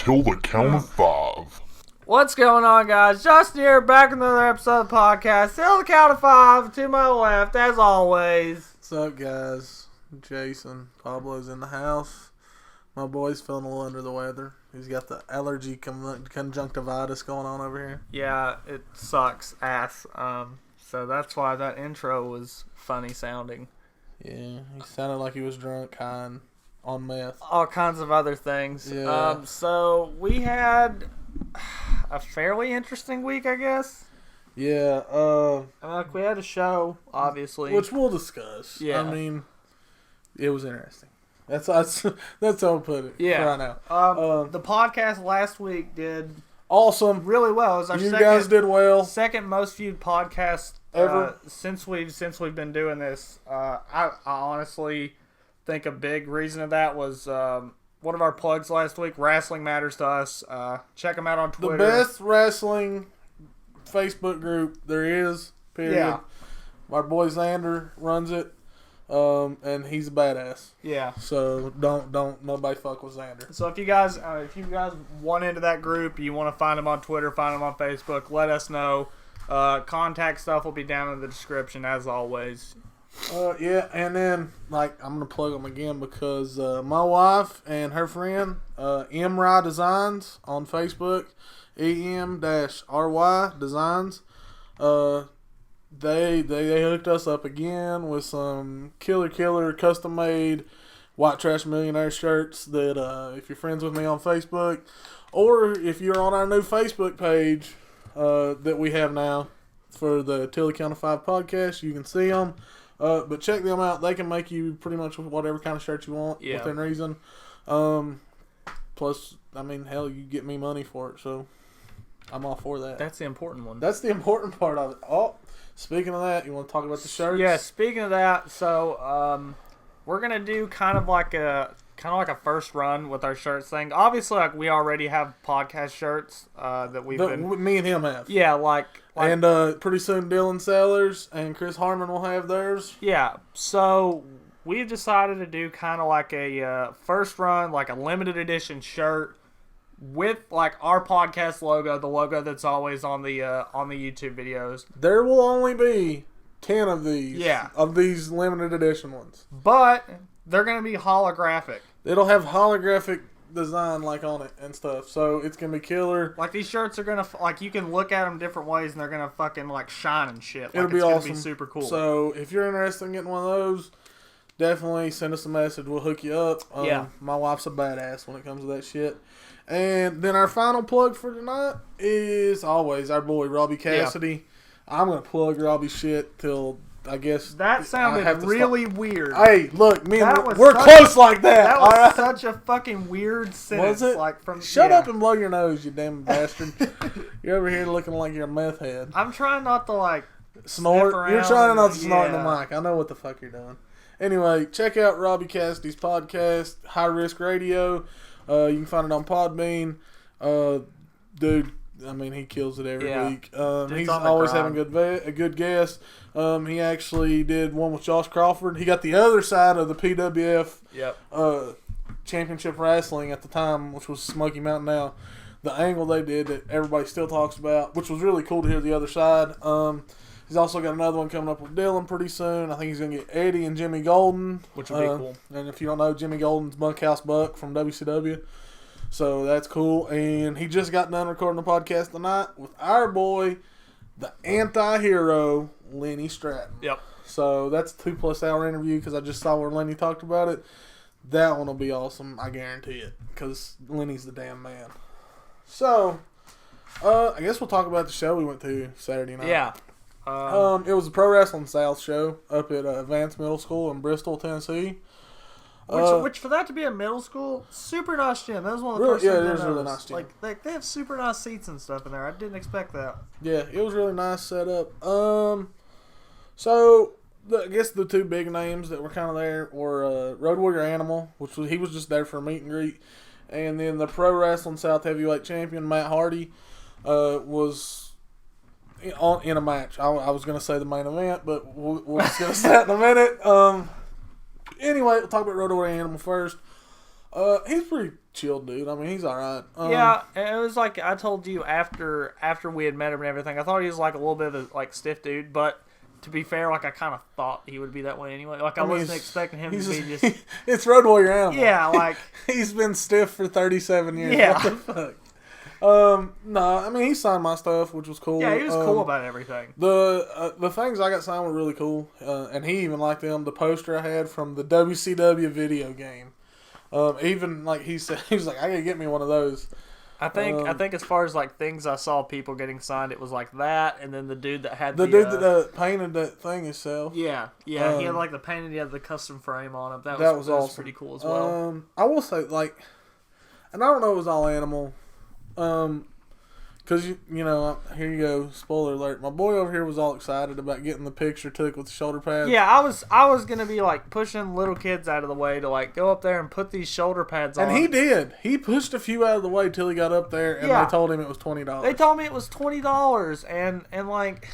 till the count of 5. What's going on, guys? Justin here, back with another episode of the podcast. Till the count of 5, to my left, as always. What's up, guys? Jason. Pablo's in the house. My boy's feeling a little under the weather. He's got the allergy conjunctivitis going on over here. Yeah, it sucks ass. So that's why that intro was funny sounding. Yeah, he sounded like he was drunk, high, and on meth. All kinds of other things. Yeah. So we had a fairly interesting week, I guess. Yeah. We had a show, obviously. Which we'll discuss. Yeah. I mean, it was interesting. That's how I'll put it. Yeah. Right now. The podcast last week did awesome. really well. It was our guys did well. Second most viewed podcast ever since we've been doing this. I honestly think a big reason of that was one of our plugs last week. Wrestling Matters to Us. Check them out on Twitter. The best wrestling Facebook group there is. Period. Yeah. My boy Xander runs it. And he's a badass. Yeah. So don't nobody fuck with Xander. So if you guys want into that group, you want to find them on Twitter, find them on Facebook, let us know. Contact stuff will be down in the description as always. Yeah, and then I'm gonna plug them again because my wife and her friend MRY Designs on Facebook, EM-RY Designs. They hooked us up again with some killer custom made White Trash Millionaire shirts that if you're friends with me on Facebook or if you're on our new Facebook page that we have now for the Till the Count of 5 podcast, you can see them. But check them out. They can make you pretty much whatever kind of shirt you want within reason. Plus, I mean, hell, you get me money for it, so I'm all for that. That's the important one. That's the important part of it. Oh, speaking of that, you want to talk about the shirts? Yeah, speaking of that, so we're gonna do kind of like a first run with our shirts thing. Obviously, we already have podcast shirts that me and him have. Yeah, like and pretty soon Dylan Sellers and Chris Harmon will have theirs. Yeah, so we've decided to do kind of like a first run, like a limited edition shirt with our podcast logo, the logo that's always on the YouTube videos. There will only be 10 of these. Yeah. Of these limited edition ones. But they're going to be holographic. It'll have holographic design on it and stuff. So it's going to be killer. These shirts are going to you can look at them different ways and they're going to fucking shine and shit. It'll be awesome. It's going to be super cool. So if you're interested in getting one of those, definitely send us a message. We'll hook you up. My wife's a badass when it comes to that shit. And then our final plug for tonight is always our boy Robbie Cassidy. Yeah. I'm going to plug Robbie's shit till, I guess... That sounded really weird. Hey, look, we're close like that. That was such a fucking weird sentence. Was it? Shut up and blow your nose, you damn bastard. You're over here looking like you're a meth head. I'm trying not to, snort. You're trying not to snort in the mic. I know what the fuck you're doing. Anyway, check out Robbie Cassidy's podcast, High Risk Radio. You can find it on Podbean. Dude, I mean, he kills it every week. He's always having a good guest. He actually did one with Josh Crawford. He got the other side of the PWF Championship Wrestling at the time, which was Smoky Mountain now. The angle they did that everybody still talks about, which was really cool to hear the other side. He's also got another one coming up with Dylan pretty soon. I think he's going to get Eddie and Jimmy Golden. Which would be cool. And if you don't know, Jimmy Golden's Bunkhouse Buck from WCW. So that's cool. And he just got done recording the podcast tonight with our boy, the anti-hero, Lenny Stratton. Yep. So that's a 2+ hour interview because I just saw where Lenny talked about it. That one will be awesome. I guarantee it because Lenny's the damn man. So, I guess we'll talk about the show we went to Saturday night. Yeah. It was a Pro Wrestling South show up at Vance Middle School in Bristol, Tennessee. Which for that to be a middle school, super nice gym. That was one of the first things I noticed. It is really nice gym. They have super nice seats and stuff in there. I didn't expect that. Yeah, it was really nice setup. So I guess the two big names that were kind of there were Road Warrior Animal, he was just there for a meet and greet, and then the Pro Wrestling South Heavyweight Champion Matt Hardy was in a match. I was going to say the main event, but we'll discuss that in a minute. Anyway, we'll talk about Road Warrior Animal first. He's pretty chill dude. I mean, he's all right. Yeah, it was like I told you after we had met him and everything. I thought he was like a little bit of a like stiff dude, but to be fair, like I kind of thought he would be that way anyway. Like I wasn't expecting him to be just. It's Road Warrior Animal. Yeah, like he's been stiff for 37 years. Yeah. What the fuck? No, I mean he signed my stuff, which was cool. Yeah, he was cool about everything. The things I got signed were really cool, and he even liked them. The poster I had from the WCW video game, even like he said, he was like, I gotta get me one of those. I think as far as like things I saw people getting signed, it was like that, and then the dude that had the dude that painted that thing himself. Yeah, he had like the painted, he had the custom frame on him. That was awesome. Pretty cool as well. I will say like, and I don't know if it was all animal. Because, you know, here you go, spoiler alert. My boy over here was all excited about getting the picture took with the shoulder pads. Yeah, I was going to be, like, pushing little kids out of the way to, like, go up there and put these shoulder pads on. And he did. He pushed a few out of the way till he got up there, and they told him it was $20. They told me it was $20, and like,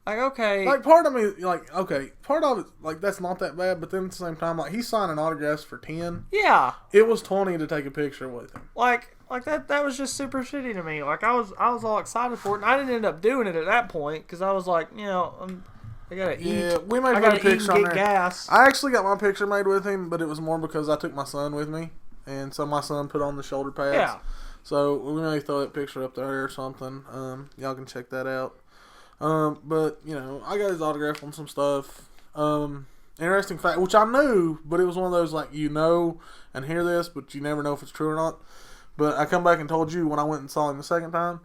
okay. Like, part of me, like, okay, part of it, like, that's not that bad, but then at the same time, like, he's signing autographs for 10. Yeah. It was 20 to take a picture with him. Like that was just super shitty to me. Like I was all excited for it, and I didn't end up doing it at that point because I was like, you know, I gotta eat. Yeah, we made a picture on there. Gas. I actually got my picture made with him, but it was more because I took my son with me, and so my son put on the shoulder pads. Yeah. So we may throw that picture up there or something. Y'all can check that out. But you know, I got his autograph on some stuff. Interesting fact, which I knew, but it was one of those like you know and hear this, but you never know if it's true or not. But I come back and told you when I went and saw him the second time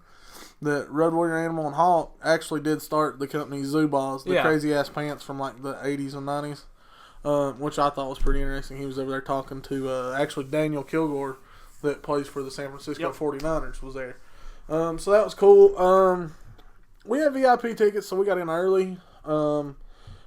that Road Warrior Animal and Hawk actually did start the company Zubaz, the crazy ass pants from like the 80s and 90s, which I thought was pretty interesting. He was over there talking to actually Daniel Kilgore that plays for the San Francisco 49ers was there. So that was cool. We had VIP tickets, so we got in early,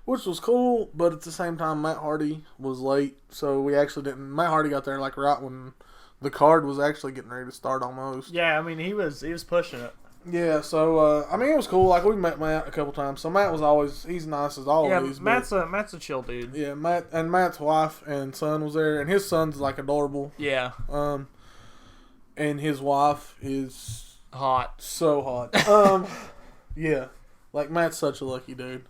which was cool, but at the same time Matt Hardy was late, so we actually didn't. Matt Hardy got there like right when the card was actually getting ready to start almost. Yeah, I mean, he was pushing it. Yeah, so, I mean, it was cool. Like, we met Matt a couple times. So, Matt was always, he's nice as always. Yeah, Matt's a chill dude. Yeah, Matt's wife and son was there. And his son's, like, adorable. Yeah. And his wife is... hot. So hot. Yeah. Like, Matt's such a lucky dude.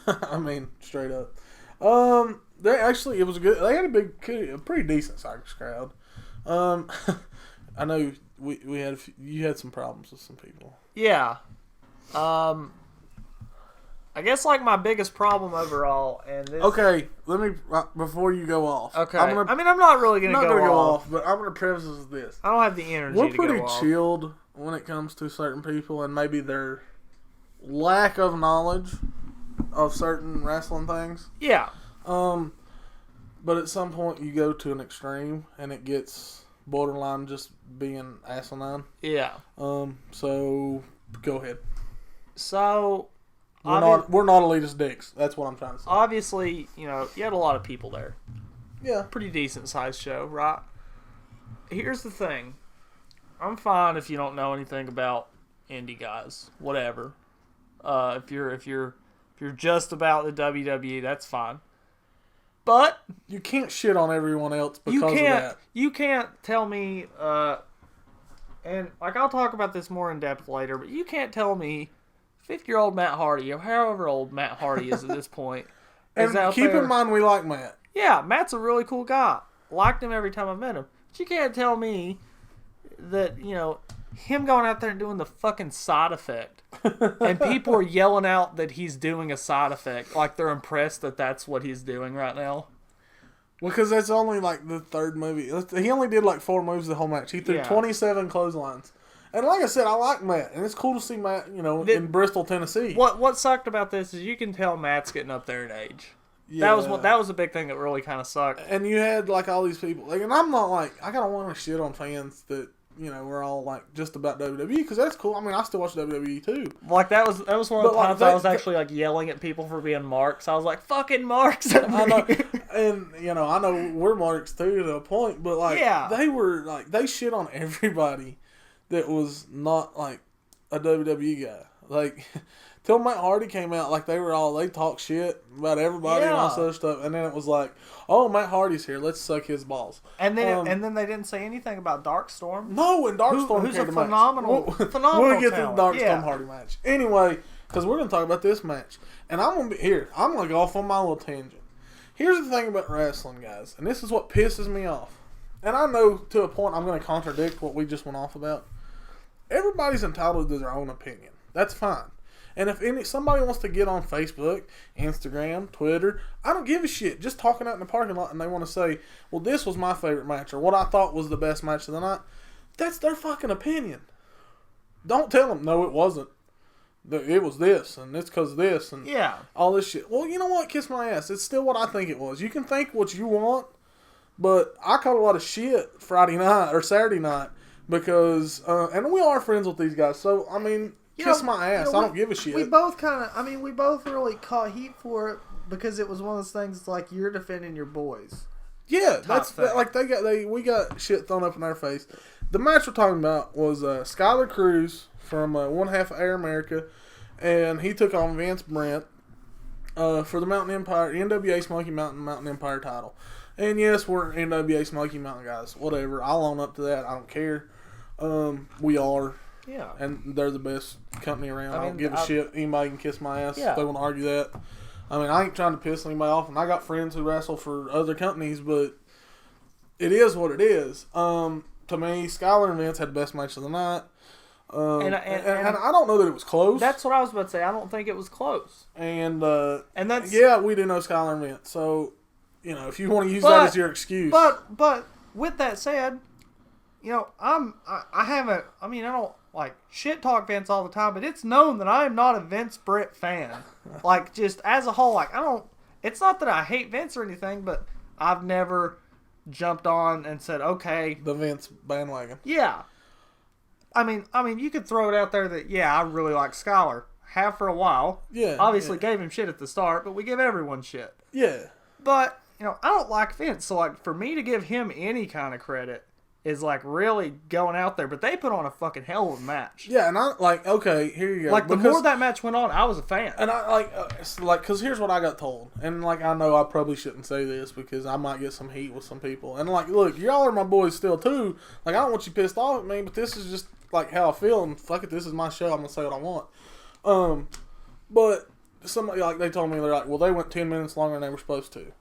I mean, straight up. It was good. They had a pretty decent Cypress crowd. I know we had you had some problems with some people. Yeah. I guess like my biggest problem overall, and this... Okay, let me before you go off. Okay. I'm not really gonna go off, but I'm gonna preface with this. I don't have the energy. We're pretty chilled when it comes to certain people and maybe their lack of knowledge of certain wrestling things. Yeah. But at some point you go to an extreme and it gets borderline just being asinine. Yeah. So go ahead. So we're not elitist dicks. That's what I'm trying to say. Obviously, you know, you had a lot of people there. Yeah. Pretty decent sized show, right? Here's the thing. I'm fine if you don't know anything about indie guys. Whatever. If you're just about the WWE, that's fine. But you can't shit on everyone else because of that. You can't tell me, and like I'll talk about this more in depth later, but you can't tell me 50-year-old Matt Hardy, or however old Matt Hardy is at this point, and keep in mind we like Matt. Yeah, Matt's a really cool guy. Liked him every time I met him. But you can't tell me that, you know, him going out there and doing the fucking side effect, and people are yelling out that he's doing a side effect, like they're impressed that that's what he's doing right now. Well, because that's only like the third movie. He only did like 4 moves the whole match. He threw 27 clotheslines. And like I said, I like Matt, and it's cool to see Matt, you know, in Bristol, Tennessee. What sucked about this is you can tell Matt's getting up there in age. Yeah. That was a big thing that really kind of sucked. And you had like all these people, like, and I'm not like I gotta want to shit on fans that, you know, we're all like just about WWE because that's cool. I mean, I still watch WWE too. Like that was one of the times I was actually like yelling at people for being marks. I was like, "Fucking marks!" I know, and you know, I know we're marks too to a point, but like, they were like they shit on everybody that was not like a WWE guy. Like, till Matt Hardy came out, like, they talk shit about everybody and all this other stuff. And then it was like, oh, Matt Hardy's here. Let's suck his balls. And then they didn't say anything about Darkstorm. No, and Darkstorm who's a came to phenomenal We'll get to the talent. Darkstorm Hardy match. Anyway, because we're going to talk about this match. And I'm going to go off on my little tangent. Here's the thing about wrestling, guys. And this is what pisses me off. And I know to a point I'm going to contradict what we just went off about. Everybody's entitled to their own opinion. That's fine. And if somebody wants to get on Facebook, Instagram, Twitter, I don't give a shit. Just talking out in the parking lot and they want to say, well, this was my favorite match or what I thought was the best match of the night. That's their fucking opinion. Don't tell them, no, it wasn't. It was this, and it's because of this, and all this shit. Well, you know what? Kiss my ass. It's still what I think it was. You can think what you want, but I caught a lot of shit Friday night or Saturday night because, and we are friends with these guys, so, I mean, kiss my ass. I don't give a shit. We both we both really caught heat for it because it was one of those things like you're defending your boys. Yeah, that's like we got shit thrown up in our face. The match we're talking about was Skylar Cruz from one half of Air America, and he took on Vince Brent for the Mountain Empire, NWA Smoky Mountain Empire title. And yes, we're NWA Smoky Mountain guys. Whatever, I'll own up to that. I don't care. We are. Yeah. And they're the best company around. I don't give a shit. Anybody can kiss my ass if they want to argue that. I mean, I ain't trying to piss anybody off, and I got friends who wrestle for other companies, but it is what it is. To me, Skylar and Vince had the best match of the night. And I don't know that it was close. That's what I was about to say. I don't think it was close. And that's we do know Skylar and Vince. So, you know, if you want to use that as your excuse. But with that said, you know, I don't like shit talk Vince all the time, but it's known that I am not a Vince Britt fan. Like, just as a whole, like, it's not that I hate Vince or anything, but I've never jumped on and said, okay. The Vince bandwagon. Yeah. I mean, you could throw it out there that, I really like Skylar. Have for a while. Yeah. Obviously gave him shit at the start, but we give everyone shit. Yeah. But, you know, I don't like Vince, so, like, for me to give him any kind of credit is, like, really going out there. But they put on a fucking hell of a match. Yeah, and okay, here you go. Like, the more that match went on, I was a fan. And because here's what I got told. And, like, I know I probably shouldn't say this because I might get some heat with some people. And, like, look, y'all are my boys still, too. Like, I don't want you pissed off at me, but this is just, like, how I feel. And, fuck it, this is my show. I'm going to say what I want. But somebody, like, they told me, they're like, well, they went 10 minutes longer than they were supposed to.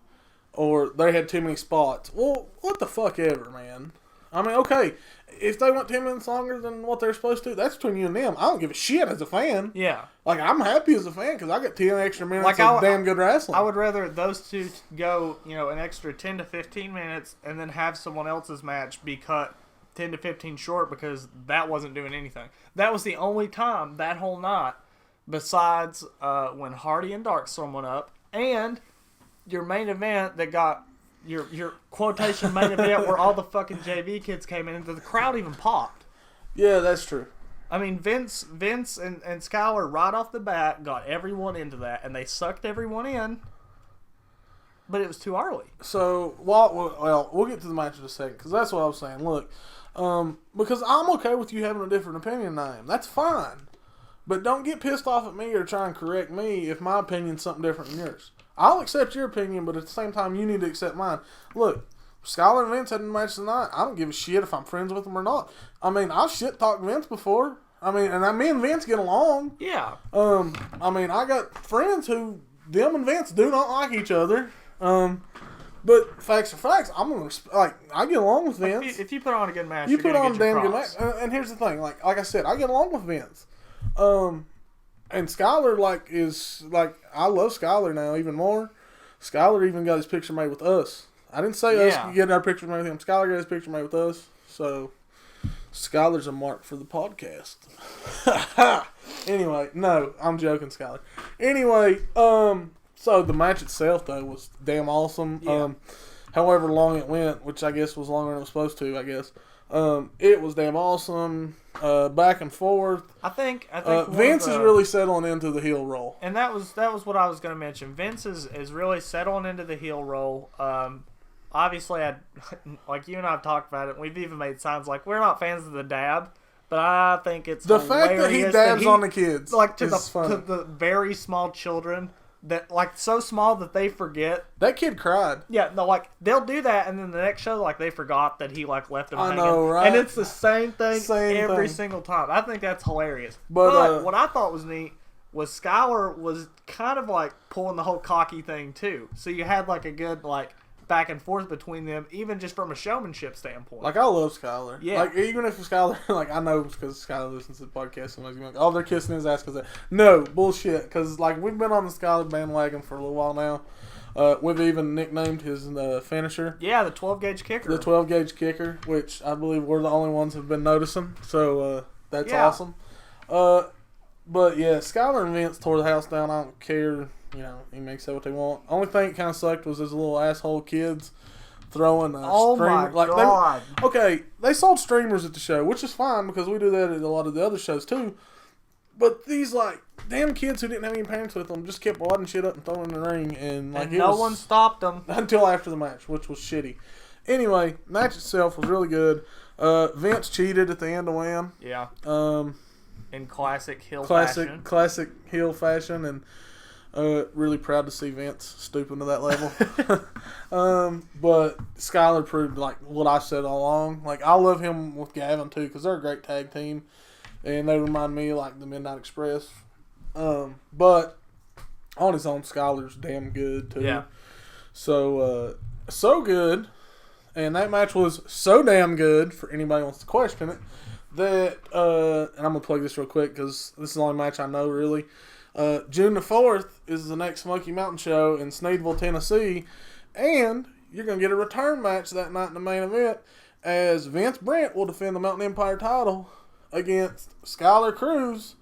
Or they had too many spots. Well, what the fuck ever, man. I mean, okay, if they went 10 minutes longer than what they're supposed to, that's between you and them. I don't give a shit as a fan. Yeah. Like, I'm happy as a fan because I got 10 extra minutes of damn good wrestling. I would rather those two go, you know, an extra 10 to 15 minutes and then have someone else's match be cut 10 to 15 short because that wasn't doing anything. That was the only time that whole night, besides when Hardy and Darkstorm went up, and your main event that got your quotation main event where all the fucking JV kids came in and the crowd even popped. Yeah, that's true. I mean, Vince and Skylar right off the bat got everyone into that, and they sucked everyone in, but it was too early. So, we'll get to the match in a second, because that's what I was saying. Look, because I'm okay with you having a different opinion than I am. That's fine. But don't get pissed off at me or try and correct me if my opinion's something different than yours. I'll accept your opinion, but at the same time, you need to accept mine. Look, Skylar and Vince had a match tonight. I don't give a shit if I'm friends with them or not. I mean, I've shit-talked Vince before. I mean, and me and Vince get along. Yeah. I mean, I got friends who, them and Vince do not like each other. But facts are facts. I'm gonna I get along with Vince. If you put on a good match, you put on a damn good match. And here's the thing, like I said, I get along with Vince. And Skylar, I love Skylar now even more. Skylar even got his picture made with us. I didn't say us getting our picture made with him. Skylar got his picture made with us. So, Skylar's a mark for the podcast. Anyway, no, I'm joking, Skylar. Anyway, so the match itself, though, was damn awesome. Yeah. However long it went, which I guess was longer than it was supposed to, I guess. It was damn awesome. Back and forth. I think Vince is really settling into the heel role, and that was what I was going to mention. Vince is really settling into the heel role. Obviously, like you and I have talked about it. We've even made signs like we're not fans of the dab. But I think it's the fact that he dabs on the kids, like to funny. the very small children that like so small that they forget. That kid cried. Yeah, no, like they'll do that, and then the next show, like they forgot that he like left them hanging. I know, right? And it's the same thing every thing. single time. I think that's hilarious. But what I thought was neat was Skylar was kind of like pulling the whole cocky thing too. So you had like a good like back and forth between them, even just from a showmanship standpoint. Like, I love Skylar. Yeah. Like, even if Skylar, like, I know because Skylar listens to the podcast, somebody's going to be like, oh, they're kissing his ass because no, bullshit. Because, like, we've been on the Skylar bandwagon for a little while now. We've even nicknamed his finisher. Yeah, the 12-gauge kicker. The 12-gauge kicker, which I believe we're the only ones who've been noticing. So, that's awesome. But, yeah, Skylar and Vince tore the house down. I don't care. You know, he makes that what they want. Only thing that kind of sucked was his little asshole kids throwing a streamer. My God. They sold streamers at the show, which is fine because we do that at a lot of the other shows too. But these, like, damn kids who didn't have any parents with them just kept wadding shit up and throwing in the ring. And, like, no one stopped them. Until after the match, which was shitty. Anyway, match itself was really good. Vince cheated at the end to win. Yeah. In classic heel fashion. Classic heel fashion. And really proud to see Vince stooping to that level. But Skylar proved like what I said all along. Like, I love him with Gavin too because they're a great tag team, and they remind me of, like, the Midnight Express. But on his own, Skylar's damn good too. Yeah. So so good, and that match was so damn good for anybody who wants to question it. That and I'm gonna plug this real quick because this is the only match I know really. June the 4th is the next Smoky Mountain show in Sneedville, Tennessee, and you're going to get a return match that night in the main event as Vince Brent will defend the Mountain Empire title against Skylar Cruz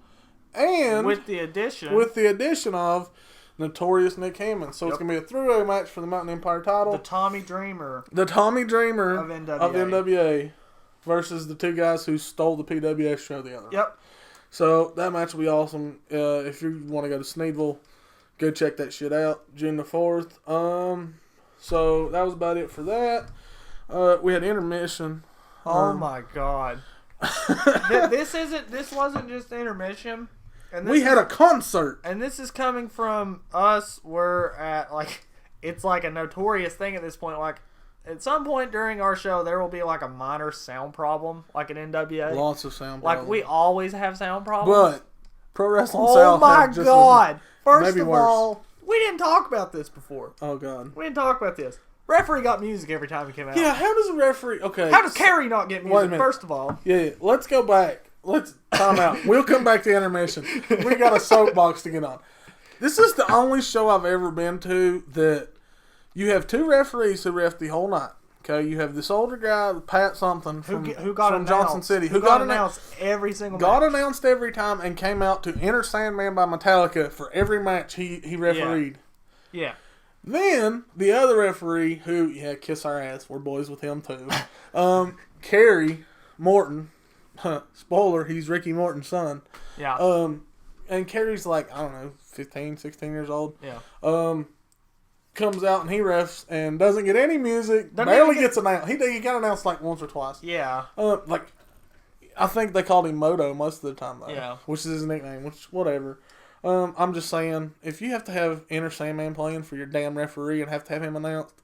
and with the addition of Notorious Nick Hammond. So it's going to be a three-way match for the Mountain Empire title. The Tommy Dreamer of NWA. NWA versus the two guys who stole the PWS show the other night. Yep. So that match will be awesome. If you want to go to Sneedville, go check that shit out. June the 4th. So that was about it for that. We had intermission. Oh my God. This wasn't just intermission. And we had a concert. And this is coming from us. We're at it's like a notorious thing at this point. Like, at some point during our show, there will be like a minor sound problem, like an NWA. Lots of sound problems. Like, we always have sound problems. But Pro Wrestling South. Oh my God! First of worse. all, we didn't talk about this before. Oh God, we didn't talk about this. Referee got music every time he came out. Yeah, how does a referee? Okay, how does Kerry not get music? First of all, yeah. Let's go back. Let's time out. We'll come back to intermission. We got a soapbox to get on. This is the only show I've ever been to that. You have two referees who ref the whole night. Okay, you have this older guy, Pat something, from Johnson City, who got announced every single match. Announced every time and came out to Enter Sandman by Metallica for every match he refereed. Yeah. Then the other referee, who kiss our ass, we're boys with him too. Kerry Morton, spoiler, he's Ricky Morton's son. Yeah. And Kerry's like, I don't know, 15, 16 years old. Yeah. Comes out and he refs and doesn't get any music. Barely gets announced. He got announced like once or twice. Yeah. Like, I think they called him Moto most of the time though. Yeah. Which is his nickname. Which whatever. I'm just saying, if you have to have Enter Sandman playing for your damn referee and have to have him announced,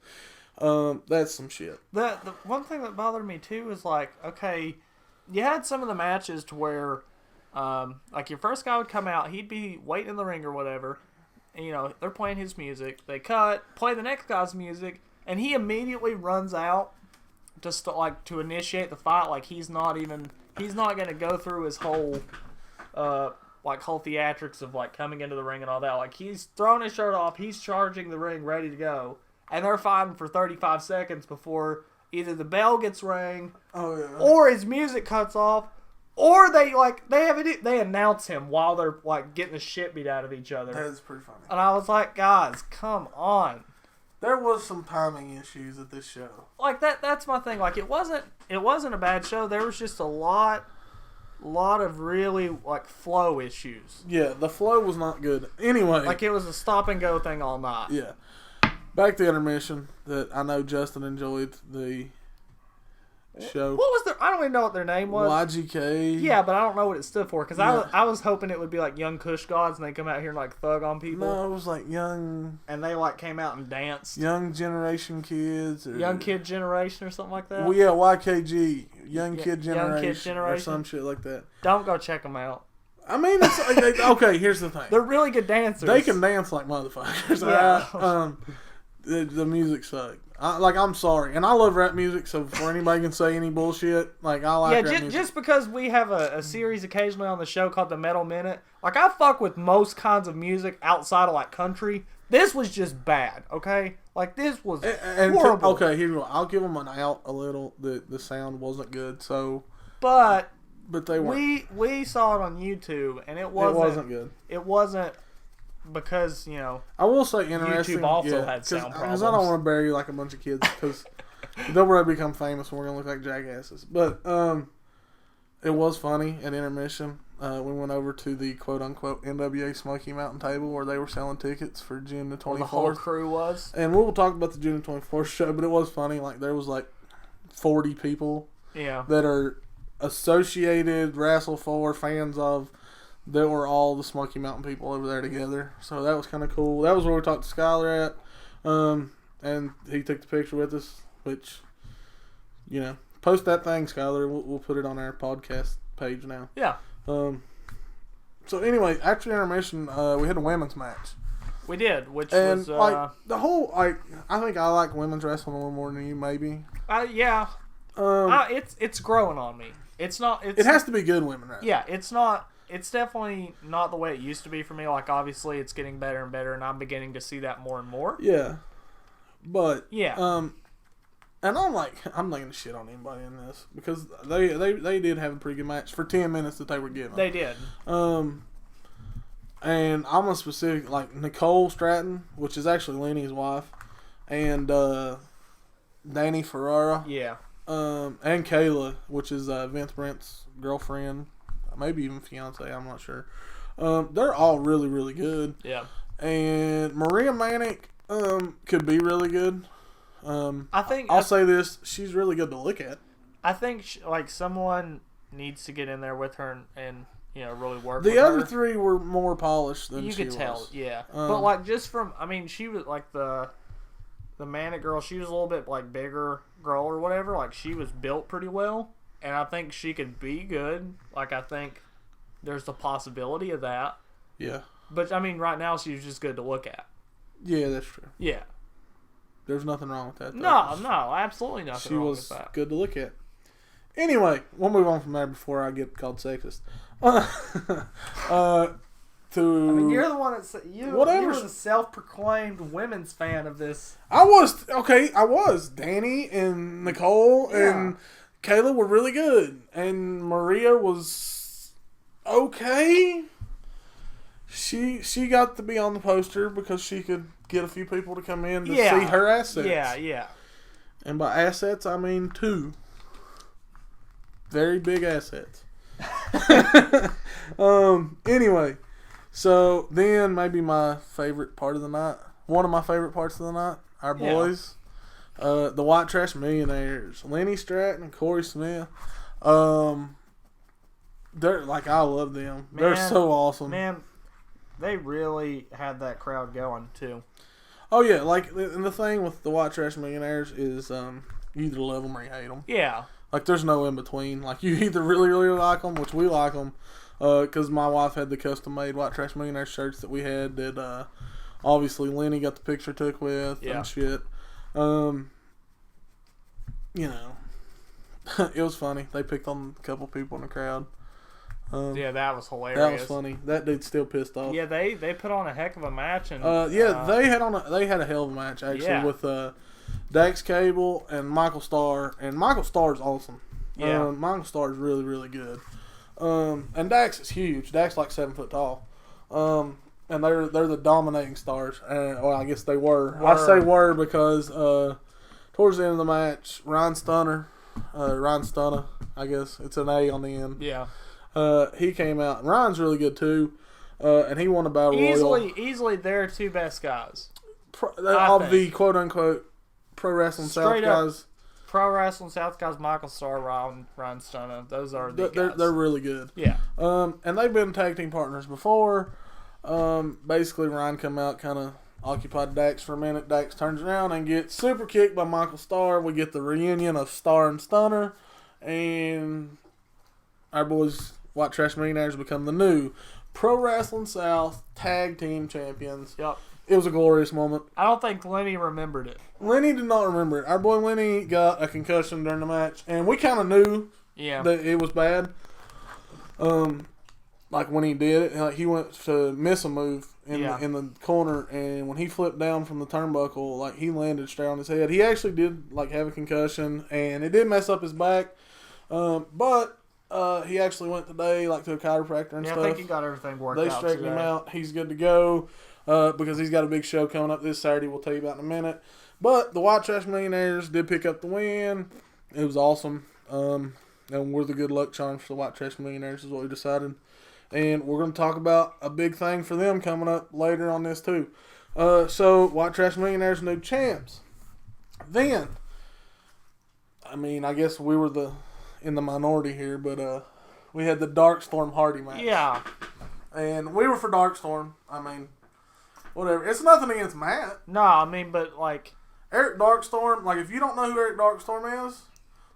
that's some shit. The one thing that bothered me too is like, okay, you had some of the matches to where, like your first guy would come out, he'd be waiting in the ring or whatever. And, they're playing his music. They cut, play the next guy's music, and he immediately runs out to initiate the fight. Like, he's not going to go through his whole whole theatrics of like coming into the ring and all that. Like, he's throwing his shirt off, he's charging the ring, ready to go, and they're fighting for 35 seconds before either the bell gets rang, or his music cuts off. Or they announce him while they're like getting the shit beat out of each other. That is pretty funny. And I was like, guys, come on. There was some timing issues at this show. Like that's my thing. Like it wasn't a bad show. There was just a lot of really like flow issues. Yeah, the flow was not good. Anyway, like it was a stop and go thing all night. Yeah. Back to intermission that I know Justin enjoyed the show. What was their? I don't even know what their name was. YGK. Yeah, but I don't know what it stood for because Yeah. I was hoping it would be like Young Kush Gods and they come out here and like thug on people. No, it was like young And they like came out and danced. generation kids. Or, Young Kid Generation or something like that. Well, yeah, YKG, Young Kid Young Generation, Kid Generation. or some shit like that. Don't go check them out. I mean, it's, okay. Here's the thing. They're really good dancers. They can dance like motherfuckers. Yeah. The music sucks. I'm sorry, and I love rap music. So before anybody can say any bullshit, like I like rap music. Just because we have a series occasionally on the show called the Metal Minute, like I fuck with most kinds of music outside of like country. This was just bad, okay? Like this was horrible. Okay, here we go. I'll give them an out a little. The sound wasn't good, so. But they weren't. We saw it on YouTube, and it wasn't good. It wasn't because I will say interesting. YouTube also had sound problems. Because I don't want to bury like a bunch of kids because they'll probably become famous and we're gonna look like jackasses. But it was funny at intermission. We went over to the quote unquote NWA Smoky Mountain table where they were selling tickets for June the 24th. The whole crew was. And we'll talk about the June the 24th show, but it was funny. Like there was like 40 people. Yeah. That are associated Wrestle 4 fans of. That were all the Smoky Mountain people over there together. So that was kind of cool. That was where we talked to Skylar at. And he took the picture with us, which, post that thing, Skylar. We'll put it on our podcast page now. Yeah. So anyway, after intermission, we had a women's match. We did, which and was... the whole, I think I like women's wrestling a little more than you, maybe. Yeah. It's growing on me. It has to be good women wrestling. Yeah, it's not... It's definitely not the way it used to be for me. Like, obviously, it's getting better and better, and I'm beginning to see that more and more. Yeah. But, yeah. And I'm not going to shit on anybody in this, because they did have a pretty good match for 10 minutes that they were given. They did. And I'm a specific, like, Nicole Stratton, which is actually Lenny's wife, and Danny Ferrara. Yeah. And Kayla, which is Vince Brent's girlfriend. Maybe even fiance, I'm not sure. They're all really, really good. Yeah. And Maria Manic could be really good. I'll say this: she's really good to look at. I think someone needs to get in there with her and really work. The with other her. three were more polished than you she could tell. was. Yeah, but just from she was like the Manic girl. She was a little bit like bigger girl or whatever. Like she was built pretty well. And I think she could be good. Like, I think there's the possibility of that. Yeah. But, right now she's just good to look at. Yeah, that's true. Yeah. There's nothing wrong with that, though. No, absolutely nothing wrong with that. She was good to look at. Anyway, we'll move on from there before I get called sexist. You're the one that you were the self-proclaimed women's fan of this. I was. Danny and Nicole and... Kayla were really good, and Maria was okay. She got to be on the poster because she could get a few people to come in to see her assets. Yeah. And by assets, I mean 2 very big assets. Anyway, so then maybe my favorite part of the night, one of my favorite parts of the night, our boys. The White Trash Millionaires, Lenny Stratton and Corey Smith. They're I love them. Man, they're so awesome. Man, they really had that crowd going too. Oh yeah, and the thing with the White Trash Millionaires is you either love them or you hate them. Yeah. Like there's no in between. Like you either really really like them, which we like them, because my wife had the custom made White Trash Millionaires shirts that we had that obviously Lenny got the picture took with and shit. It was funny. They picked on a couple people in the crowd. That was hilarious. That was funny. That dude's still pissed off. Yeah, they put on a heck of a match and they had a hell of a match actually with Dax Cable and Michael Starr, and Michael Starr's awesome. Yeah, Michael Starr's really really good. And Dax is huge. Dax like 7 foot tall. And they're the dominating stars. And I guess they were. I say were because towards the end of the match, Ryan Stunner, I guess it's an A on the end. Yeah. He came out. And Ryan's really good too. And he won a battle royal. Easily their 2 best guys. Of the quote unquote pro wrestling South guys. Pro Wrestling South guys, Michael Starr, Ryan Stunner. Those are the guys. They're really good. Yeah. And they've been tag team partners before. Basically, Ryan come out, kind of occupied Dax for a minute. Dax turns around and gets super kicked by Michael Starr. We get the reunion of Starr and Stunner. And our boys, White Trash Millionaires, become the new Pro Wrestling South tag team champions. Yep. It was a glorious moment. I don't think Lenny remembered it. Lenny did not remember it. Our boy Lenny got a concussion during the match, and we kind of knew that it was bad. Like when he did it, like he went to miss a move in the corner, and when he flipped down from the turnbuckle, like he landed straight on his head. He actually did like have a concussion, and it did mess up his back. But he actually went today, like to a chiropractor and stuff. I think he got everything worked out. They straightened him out. He's good to go. Because he's got a big show coming up this Saturday. We'll tell you about in a minute. But the White Trash Millionaires did pick up the win. It was awesome. And we're the good luck charms for the White Trash Millionaires is what we decided. And we're going to talk about a big thing for them coming up later on this too. So White Trash Millionaires new champs. Then, I mean, I guess we were in the minority here, but we had the Darkstorm Hardy match. Yeah. And we were for Darkstorm. I mean, whatever. It's nothing against Matt. No, I mean, but like Eric Darkstorm, like if you don't know who Eric Darkstorm is,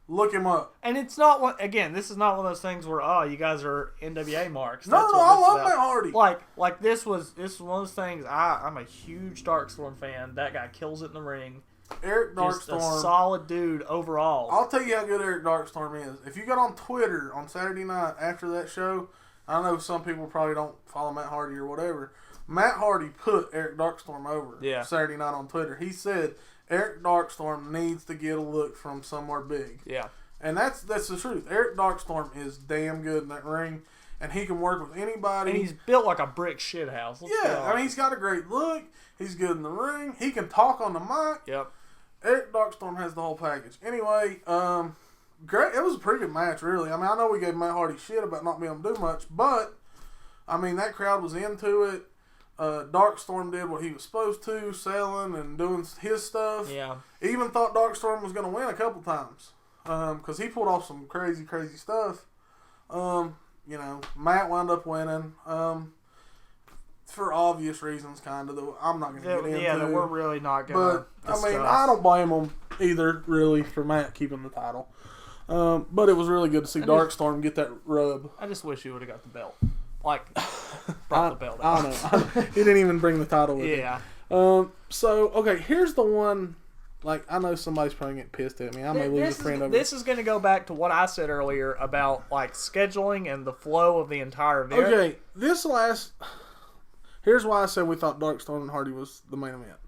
look him up. And it's not one, again, this is not one of those things where, oh, you guys are NWA marks. No, I love Matt Hardy. Like this was one of those things, I'm a huge Darkstorm fan. That guy kills it in the ring. Eric Darkstorm. Just a solid dude overall. I'll tell you how good Eric Darkstorm is. If you got on Twitter on Saturday night after that show, I know some people probably don't follow Matt Hardy or whatever. Matt Hardy put Eric Darkstorm over Saturday night on Twitter. He said Eric Darkstorm needs to get a look from somewhere big. Yeah. And that's the truth. Eric Darkstorm is damn good in that ring, and he can work with anybody. And he's built like a brick shithouse. I mean, he's got a great look. He's good in the ring. He can talk on the mic. Yep. Eric Darkstorm has the whole package. Anyway, great. It was a pretty good match, really. I mean, I know we gave Matt Hardy shit about not being able to do much, but, I mean, that crowd was into it. Darkstorm did what he was supposed to, selling and doing his stuff. Yeah. Even thought Darkstorm was going to win a couple times. Because he pulled off some crazy, crazy stuff. You know, Matt wound up winning. For obvious reasons, kind of. That I'm not going to get into. Yeah, that we're really not going to discuss. I mean, I don't blame him either, really, for Matt keeping the title. But it was really good to see Darkstorm get that rub. I just wish he would have got the belt. Like, brought the belt out. I know. He didn't even bring the title with him. Yeah. So, okay, here's the one. Like, I know somebody's probably getting pissed at me. I may lose a friend over this. Is going to go back to what I said earlier about, like, scheduling and the flow of the entire event. Okay, here's why I said we thought Darkstorm and Hardy was the main event.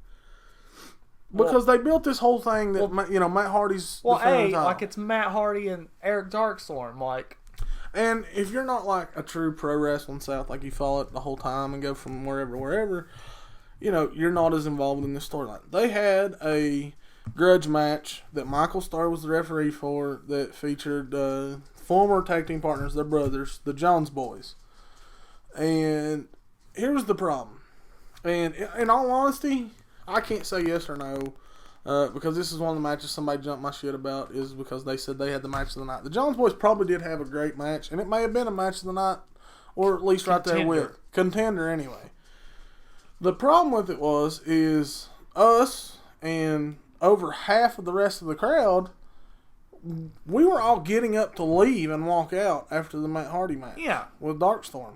Because they built this whole thing that, Matt Hardy's defending the title. Like, it's Matt Hardy and Eric Darkstorm, like... And if you're not like a true Pro Wrestling South, like you follow it the whole time and go from wherever, you're not as involved in the storyline. They had a grudge match that Michael Starr was the referee for that featured former tag team partners, their brothers, the Jones Boys. And here's the problem. And in all honesty, I can't say yes or no. Because this is one of the matches somebody jumped my shit about is because they said they had the match of the night. The Jones Boys probably did have a great match, and it may have been a match of the night, or at least right there with contender anyway. The problem with it is us and over half of the rest of the crowd, we were all getting up to leave and walk out after the Matt Hardy match with Darkstorm.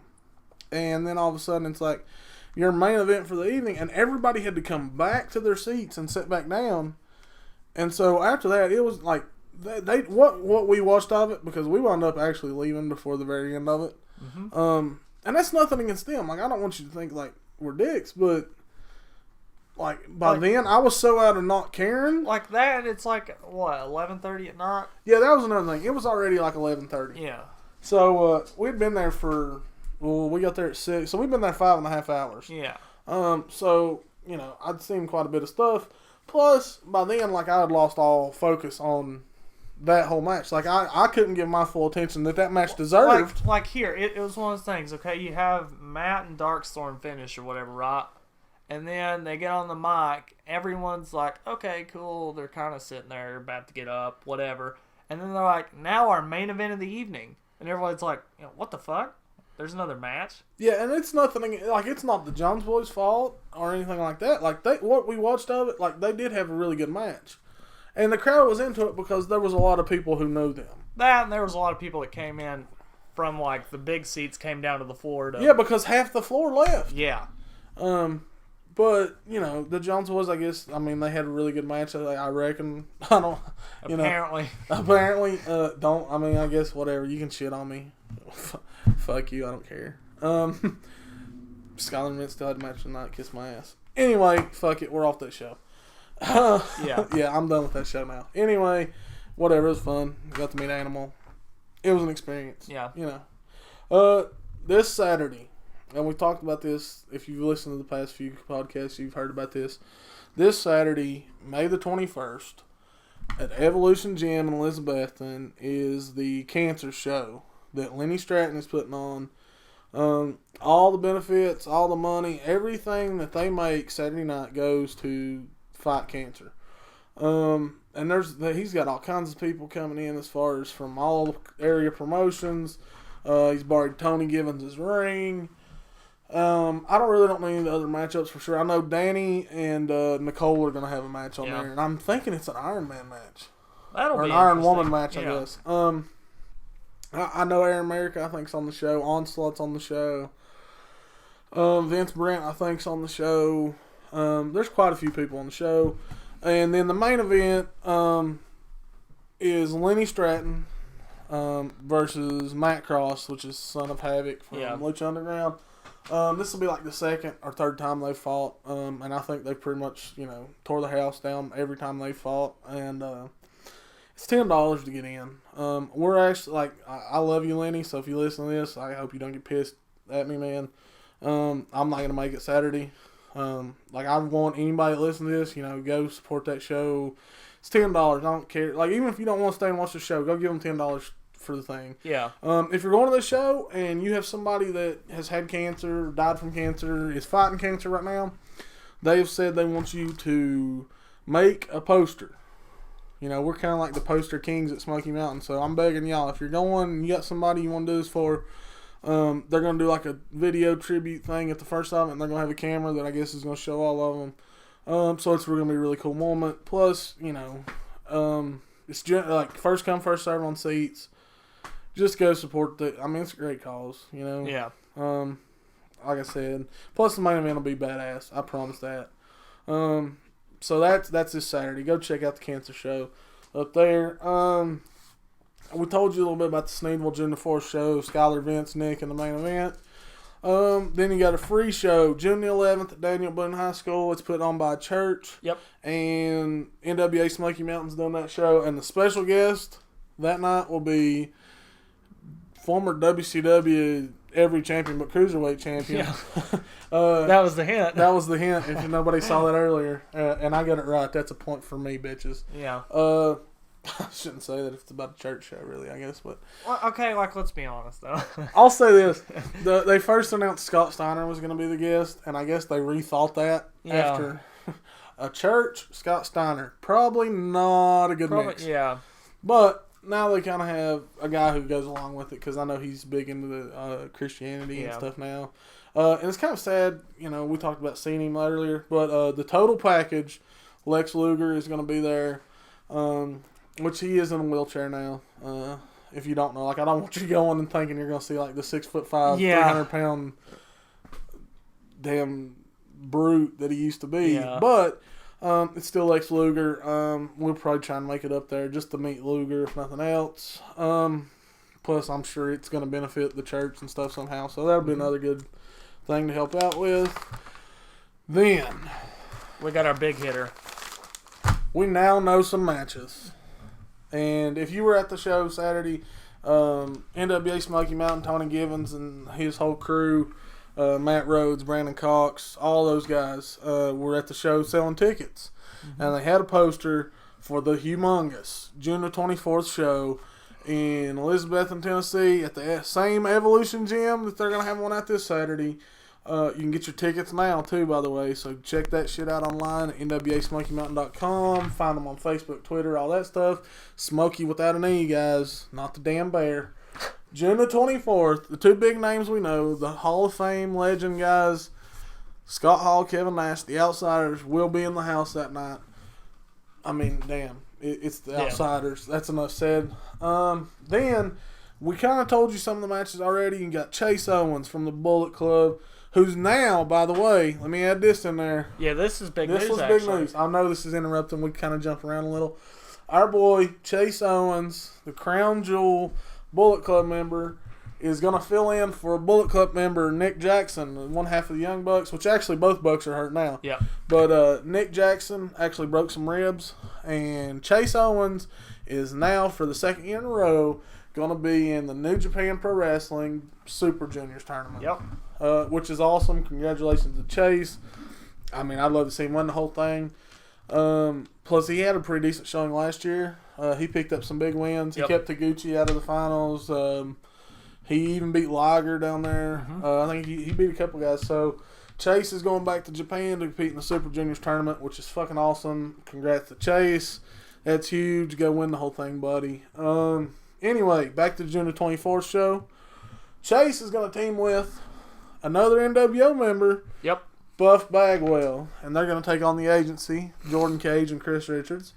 And then all of a sudden it's like, your main event for the evening, and everybody had to come back to their seats and sit back down. And so after that, it was like what we watched of it, because we wound up actually leaving before the very end of it. Mm-hmm. And that's nothing against them. Like, I don't want you to think like we're dicks, but like by then I was so out of not caring. Like that, it's like what 11:30 at night. Yeah, that was another thing. It was already like 11:30. Yeah. So we'd been there for. Well, we got there at 6, so we've been there 5.5 hours. Yeah. So, I'd seen quite a bit of stuff. Plus, by then, like, I had lost all focus on that whole match. Like, I couldn't give my full attention that match deserved. Like here, it was one of those things, okay? You have Matt and Darkstorm finish or whatever, right? And then they get on the mic. Everyone's like, okay, cool. They're kind of sitting there, about to get up, whatever. And then they're like, now our main event of the evening. And everyone's like, what the fuck? There's another match? Yeah, and it's nothing, like, it's not the Jones Boys' fault or anything like that. Like, what we watched of it, like, they did have a really good match. And the crowd was into it because there was a lot of people who knew them. That, and there was a lot of people that came in from, like, the big seats came down to the floor. Yeah, because half the floor left. Yeah. But, the Jones Boys, I guess, I mean, they had a really good match, I reckon. I don't, Apparently. Apparently, I mean, I guess, whatever, you can shit on me. Fuck you, I don't care. Skylar Mint still had a match tonight, kiss my ass. Anyway, fuck it, we're off that show. Yeah. Yeah, I'm done with that show now. Anyway, whatever, it was fun. Got to meet Animal. It was an experience. Yeah. This Saturday, and we talked about this, if you've listened to the past few podcasts, you've heard about this. This Saturday, May the 21st, at Evolution Gym in Elizabethton is the cancer show that Lenny Stratton is putting on. All the benefits, all the money, everything that they make Saturday night goes to fight cancer. And he's got all kinds of people coming in as far as from all area promotions. He's borrowed Tony Givens' ring. I don't know any of the other matchups for sure. I know Danny and Nicole are going to have a match on there. And I'm thinking it's an Iron Man match. That'll or be an Iron Woman match, I guess. I know Air America, I think, is on the show. Onslaught's on the show. Vince Brent, I think, is on the show. There's quite a few people on the show. And then the main event is Lenny Stratton versus Matt Cross, which is Son of Havoc from Lucha Underground. This will be like the second or third time they fought. And I think they pretty much, tore the house down every time they fought. And it's $10 to get in. We're actually, I love you, Lenny, so if you listen to this, I hope you don't get pissed at me, man. I'm not going to make it Saturday. I want anybody that listens to this, go support that show. It's $10. I don't care. Even if you don't want to stay and watch the show, go give them $10 for the thing. Yeah. If you're going to the show and you have somebody that has had cancer, died from cancer, is fighting cancer right now, they've said they want you to make a poster. We're kind of like the poster kings at Smoky Mountain, so I'm begging y'all, if you're going and you got somebody you want to do this for, they're going to do like a video tribute thing at the first of it, and they're going to have a camera that I guess is going to show all of them. So it's going to be a really cool moment. Plus, it's just first come, first serve on seats. Just go support it's a great cause, Yeah. Like I said. Plus the main event will be badass. I promise that. So that's this Saturday. Go check out the cancer show up there. We told you a little bit about the Sneedville June the 4th show. Skylar, Vince, Nick in the main event. Then you got a free show June the 11th at Daniel Boone High School. It's put on by a church. Yep. And NWA Smoky Mountain's doing that show. And the special guest that night will be former WCW every champion but cruiserweight champion. Yeah. That was the hint. That was the hint. If nobody saw that earlier, and I got it right, that's a point for me, bitches. Yeah. I shouldn't say that if it's about a church show, really. I guess, but okay. Let's be honest though. I'll say this: they first announced Scott Steiner was going to be the guest, and I guess they rethought that after a church. Scott Steiner probably not a good mix. Yeah. But now they kind of have a guy who goes along with it because I know he's big into the Christianity and stuff now. And it's kind of sad, we talked about seeing him earlier, but the total package, Lex Luger is going to be there, which he is in a wheelchair now. If you don't know, I don't want you going and thinking you're going to see the 6'5", 300-pound damn brute that he used to be. Yeah. But it's still Lex Luger. We'll probably try and make it up there just to meet Luger, if nothing else. Plus, I'm sure it's going to benefit the church and stuff somehow. So that'll be another good thing to help out with. Then we got our big hitter. We now know some matches. And if you were at the show Saturday, NWA Smoky Mountain, Tony Givens and his whole crew, Matt Rhodes, Brandon Cox, all those guys were at the show selling tickets. Mm-hmm. And they had a poster for the humongous June the 24th show in Elizabethton, Tennessee at the same Evolution Gym that they're going to have one out this Saturday. You can get your tickets now, too, by the way. So check that shit out online at NWASmokyMountain.com. Find them on Facebook, Twitter, all that stuff. Smoky without an E, guys. Not the damn bear. June the 24th, the two big names we know, the Hall of Fame legend guys, Scott Hall, Kevin Nash, the Outsiders, will be in the house that night. I mean, damn. It's the Outsiders. That's enough said. Then, we kind of told you some of the matches already. You got Chase Owens from the Bullet Club, who's now, by the way, let me add this in there. Yeah, this is big news, This was big news. I know this is interrupting. We kind of jumped around a little. Our boy, Chase Owens, the Crown Jewel Bullet Club member, is going to fill in for Bullet Club member Nick Jackson, one half of the Young Bucks, which actually both Bucks are hurt now. Yeah. But Nick Jackson actually broke some ribs, and Chase Owens is now, for the second year in a row, going to be in the New Japan Pro Wrestling Super Juniors tournament. Yep. Which is awesome. Congratulations to Chase. I mean, I'd love to see him win the whole thing. Plus, he had a pretty decent showing last year. He picked up some big wins. He kept Taguchi out of the finals. He even beat Liger down there. I think he beat a couple guys. So, Chase is going back to Japan to compete in the Super Juniors tournament, which is fucking awesome. Congrats to Chase. That's huge. Go win the whole thing, buddy. Anyway, back to the June 24th show. Chase is going to team with another NWO member. Yep. Buff Bagwell, and they're going to take on the agency, Jordan Cage and Chris Richards.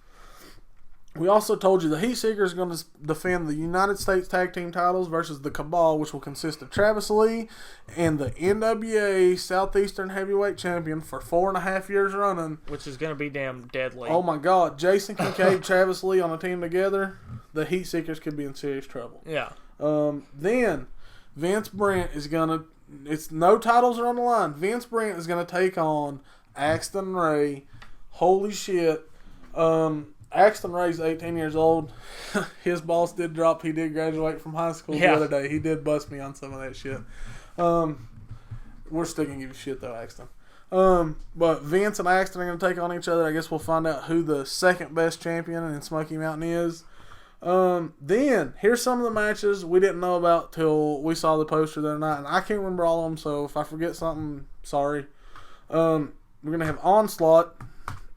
We also told you the Heat Seekers are going to defend the United States Tag Team titles versus the Cabal, which will consist of Travis Lee and the NWA Southeastern Heavyweight Champion for 4.5 years running. Which is going to be damn deadly. Oh my God. Jason Kincaid, Travis Lee on a team together. The Heat Seekers could be in serious trouble. Yeah. Then Vince Brent is going to... It's no titles are on the line. Vince Brent is going to take on Axton Ray. Holy shit. Axton Ray's 18 years old. His boss did drop. He did graduate from high school the other day. He did bust me on some of that shit. We're still going to give you shit though, Axton. But Vince and Axton are going to take on each other. I guess we'll find out who the second best champion in Smoky Mountain is. Then, here's some of the matches we didn't know about till we saw the poster the other night. And I can't remember all of them, so if I forget something, sorry. We're going to have Onslaught.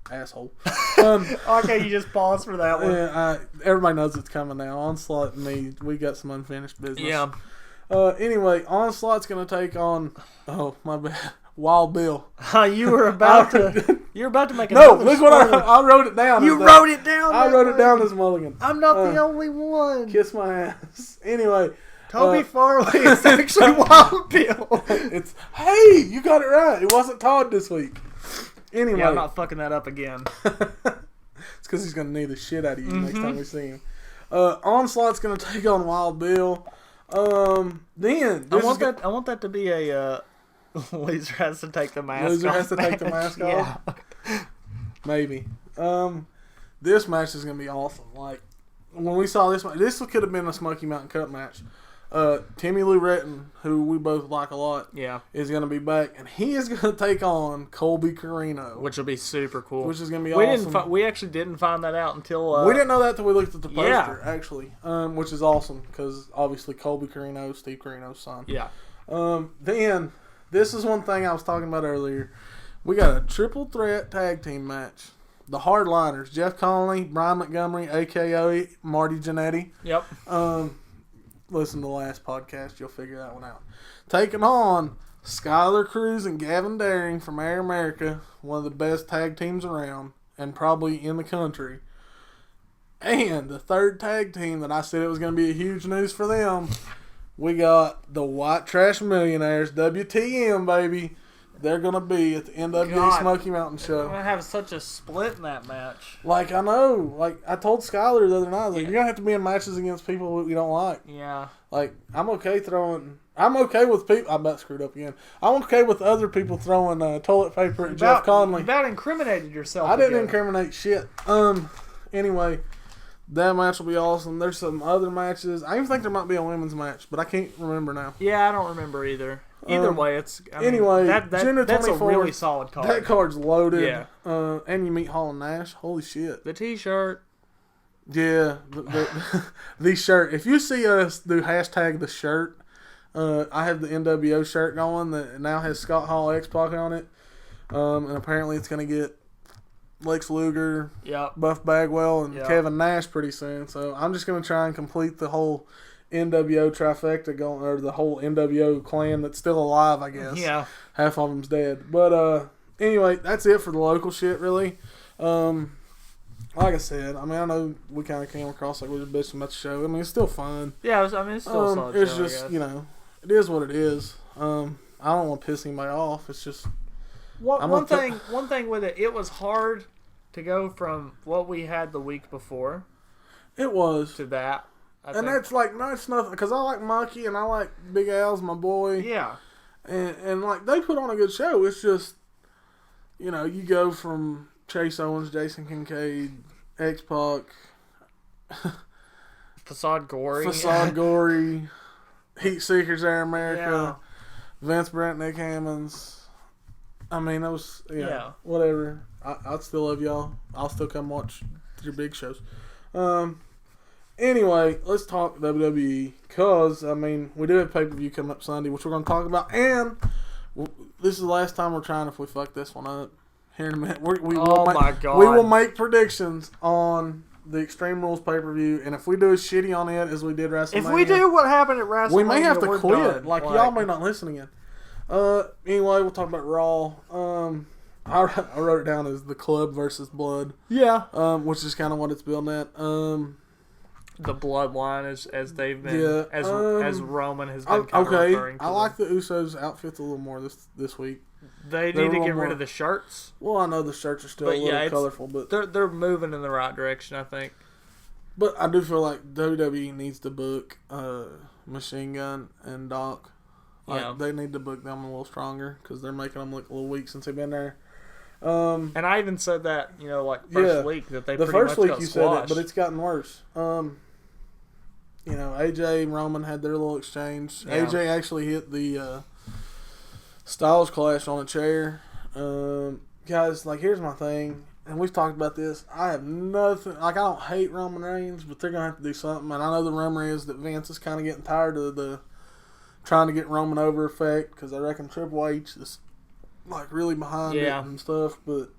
Asshole. Okay, you just paused for that one. Yeah, everybody knows it's coming now. Onslaught and me, we got some unfinished business. Yeah. Anyway, Onslaught's going to take on... Oh, my bad. Wild Bill. You were about to make No, another look what I wrote it down. You wrote it down. I wrote it down as Mulligan. I'm not the only one. Kiss my ass. Anyway, Toby Farley is actually Wild Bill. It's hey, you got it right. It wasn't Todd this week. Anyway, yeah, I'm not fucking that up again. It's because he's gonna need the shit out of you next time we see him. Onslaught's gonna take on Wild Bill. Then I want that to be a. Loser has to take the mask off. Loser has to take the mask off? Maybe. This match is going to be awesome. Like, when we saw this match, this could have been a Smoky Mountain Cup match. Timmy Lou Retton, who we both like a lot, is going to be back. And he is going to take on Colby Carino. Which will be super cool. Which is going to be awesome. We actually didn't find that out until... we didn't know that until we looked at the poster, actually. Which is awesome, because obviously Colby Carino, Steve Carino's son. Yeah. Then... This is one thing I was talking about earlier. We got a triple threat tag team match. The Hardliners, Jeff Conley, Brian Montgomery, a.k.a. Marty Jannetty. Yep. Listen to the last podcast. You'll figure that one out. Taking on Skylar Cruz and Gavin Daring from Air America, one of the best tag teams around and probably in the country. And the third tag team that I said it was going to be a huge news for them, we got the White Trash Millionaires, WTM, baby. They're going to be at the NWA Smoky Mountain show. We're going to have such a split in that match. Like, I know. Like, I told Skylar the other night, like, you're going to have to be in matches against people you don't like. Yeah. Like, I'm okay with people. I about screwed up again. I'm okay with other people throwing toilet paper at Jeff Conley. You about incriminated yourself. I didn't incriminate shit. Anyway, that match will be awesome. There's some other matches. I even think there might be a women's match, but I can't remember now. Yeah, I don't remember either. Either way, it's... Anyway, that's a really solid card. That card's loaded. Yeah. And you meet Hall and Nash. Holy shit. The t-shirt. Yeah. The shirt. If you see us do hashtag the shirt, I have the NWO shirt going that now has Scott Hall X-Pac on it. And apparently it's going to get Lex Luger, Buff Bagwell, and Kevin Nash pretty soon. So I'm just going to try and complete the whole NWO trifecta going, or the whole NWO clan that's still alive, I guess. Yeah. Half of them's dead. But anyway, that's it for the local shit, really. Like I said, I mean, I know we kind of came across like we were bitching about the show. I mean, it's still fun. Yeah, it's still a solid show, it's just, you know, it is what it is. I don't want to piss anybody off. It's just... One thing with it was hard to go from what we had the week before. It was. To that. That's like, no, it's nothing. Because I like Monkey and I like Big Al's my boy. Yeah. And like, they put on a good show. It's just, you know, you go from Chase Owens, Jason Kincaid, X-Pac, Facade Gory, Heat Seekers Air America, Vince Brent, Nick Hammonds. I mean, those, whatever. I'd still love y'all. I'll still come watch your big shows. Anyway, let's talk WWE. Because, I mean, we do have pay-per-view coming up Sunday, which we're going to talk about. And this is the last time we're trying if we fuck this one up. Here in a minute. We will make predictions on the Extreme Rules pay-per-view. And if we do as shitty on it as we did WrestleMania. If we do what happened at WrestleMania, we may have to quit. Done. Like, y'all may not listen again. Anyway, we'll talk about Raw. I wrote it down as the Club versus Blood. Yeah. Which is kind of what it's building at. The Bloodline, as they've been, as Roman has been kind of referring to I like the Usos' outfits a little more this week. They need to get rid of the shirts. Well, I know the shirts are still a little colorful, but they're moving in the right direction, I think. But I do feel like WWE needs to book Machine Gun and Doc. They need to book them a little stronger because they're making them look a little weak since they've been there. And I even said that, first week that they the pretty first much week got you squashed. said it, but it's gotten worse. AJ and Roman had their little exchange. Yeah. AJ actually hit the Styles Clash on a chair. Guys, here's my thing, and we've talked about this. I have nothing. I don't hate Roman Reigns, but they're gonna have to do something. And I know the rumor is that Vince is kind of getting tired of the trying to get Roman over effect because I reckon Triple H is really behind it and stuff. But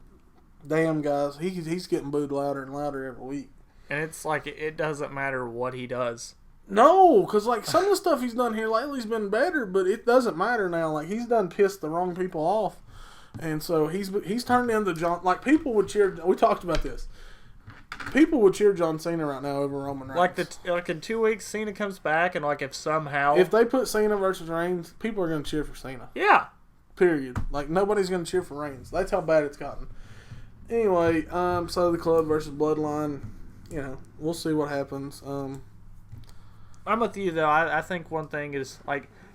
damn, guys, he's getting booed louder and louder every week. And it's it doesn't matter what he does. No, because some of the stuff he's done here lately's been better, but it doesn't matter now. He's done pissed the wrong people off, and so he's turned into John. People would cheer. We talked about this. People would cheer John Cena right now over Roman Reigns. In 2 weeks, Cena comes back, and if they put Cena versus Reigns, people are going to cheer for Cena. Yeah. Period. Nobody's going to cheer for Reigns. That's how bad it's gotten. Anyway, so the Club versus Bloodline. We'll see what happens. I'm with you, though. I think one thing is,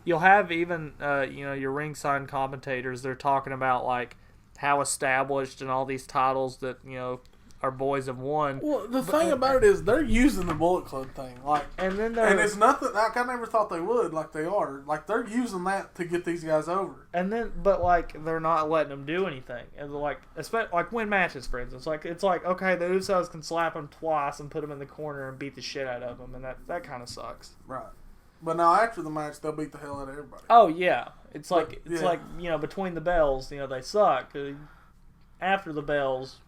you'll have even, your ringside commentators, they're talking about, how established and all these titles that, our boys have won. Well, the thing about it is they're using the Bullet Club thing. And it's nothing, I never thought they would, they are. They're using that to get these guys over. And then, but, they're not letting them do anything. And, especially, win matches, for instance. It's okay, the Usos can slap them twice and put them in the corner and beat the shit out of them. And that kind of sucks. Right. But now, after the match, they'll beat the hell out of everybody. Oh, yeah. It's between the bells, they suck. After the bells,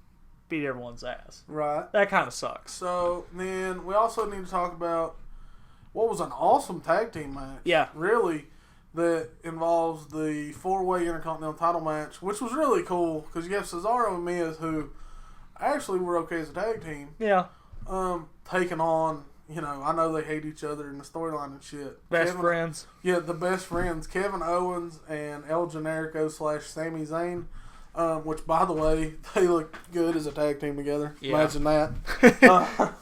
beat everyone's ass. Right. That kind of sucks. So, then we also need to talk about what was an awesome tag team match. Yeah. Really, that involves the 4-way Intercontinental title match, which was really cool because you have Cesaro and Miz, who actually were okay as a tag team. Yeah. Taking on, I know they hate each other in the storyline and shit. Best friends. Yeah, the best friends. Kevin Owens and El Generico / Sami Zayn. Which, by the way, they look good as a tag team together. Yeah. Imagine that.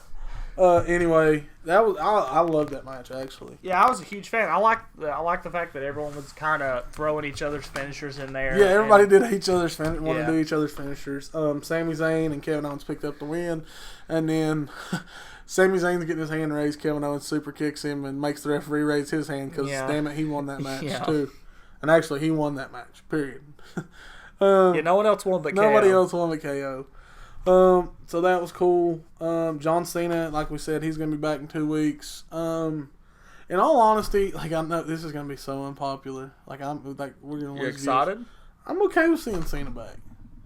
Anyway, I loved that match actually. Yeah, I was a huge fan. I like the fact that everyone was kind of throwing each other's finishers in there. Yeah, everybody did each other's want to do each other's finishers. Sami Zayn and Kevin Owens picked up the win, and then Sami Zayn's getting his hand raised. Kevin Owens super kicks him and makes the referee raise his hand because damn it, he won that match too. And actually, he won that match. Period. No one else won but KO. Nobody else won but KO. So that was cool. John Cena, like we said, he's going to be back in 2 weeks. In all honesty, like I know this is gonna be so unpopular. Like we're gonna. You excited? Views. I'm okay with seeing Cena back.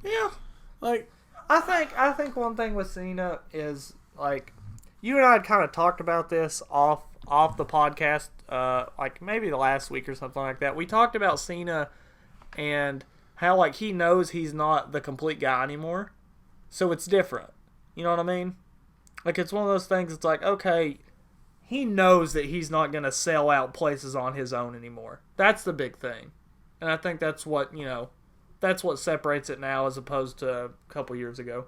Yeah. Like I think one thing with Cena is like you and I had kind of talked about this off the podcast, like maybe the last week or something like that. We talked about Cena and how like he knows he's not the complete guy anymore, so it's different. You know what I mean? Like it's one of those things. It's like okay, he knows that he's not gonna sell out places on his own anymore. That's the big thing, and I think that's what that's what separates it now as opposed to a couple years ago.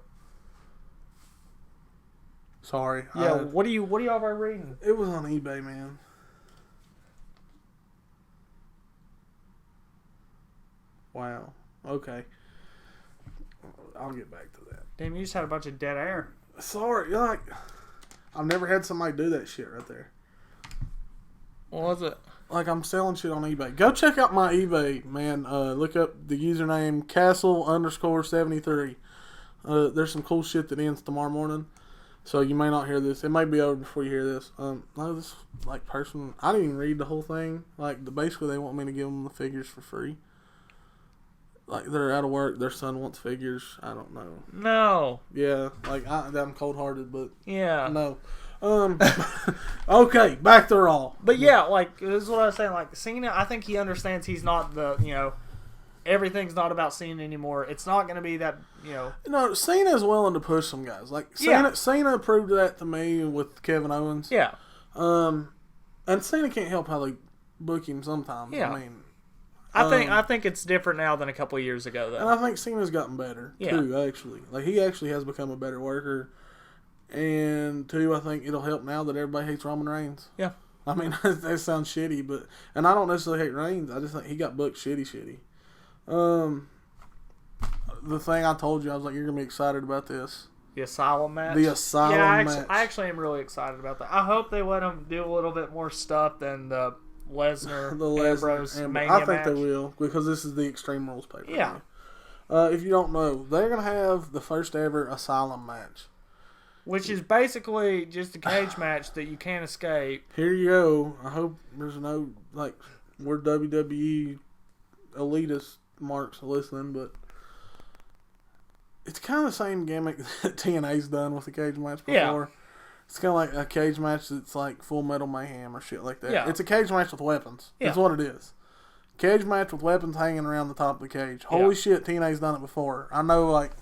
Sorry. Yeah. What are you over reading? It was on eBay, man. Wow. Okay. I'll get back to that. Damn, you just had a bunch of dead air. Sorry. Like, I've never had somebody do that shit right there. What was it? Like, I'm selling shit on eBay. Go check out my eBay, man. Look up the username Castle_73. There's some cool shit that ends tomorrow morning. So you may not hear this. It may be over before you hear this. No, this like person. I didn't even read the whole thing. Like basically, they want me to give them the figures for free. Like they're out of work. Their son wants figures. I don't know. No. Yeah, like I'm cold hearted, but yeah, no. Okay, back to Raw. But yeah, like this is what I was saying. Like Cena, I think he understands he's not the everything's not about Cena anymore. It's not going to be that, No, Cena's willing to push some guys. Like, Cena proved that to me with Kevin Owens. Yeah. And Cena can't help how they book him sometimes. Yeah. I mean... I think it's different now than a couple of years ago, though. And I think Cena's gotten better, too, actually. Like, he actually has become a better worker. And, two, I think it'll help now that everybody hates Roman Reigns. Yeah. I mean, that sounds shitty, but... And I don't necessarily hate Reigns. I just think he got booked shitty. The thing I told you, I was like, you're going to be excited about this. The Asylum match? The Asylum match. I actually am really excited about that. I hope they let him do a little bit more stuff than the Lesnar, Ambrose Mania I think match. they will, because this is the Extreme Rules pay-per-view. Yeah. If you don't know, they're going to have the first ever Asylum match. Which is basically just a cage match that you can't escape. Here you go. I hope there's no, like, we're WWE elitist marks listening, but it's kind of the same gimmick that TNA's done with the cage match before. Yeah. It's kind of like a cage match that's like Full Metal Mayhem or shit like that. Yeah. It's a cage match with weapons. Yeah. That's what it is. Cage match with weapons hanging around the top of the cage. Holy shit, TNA's done it before. I know, like...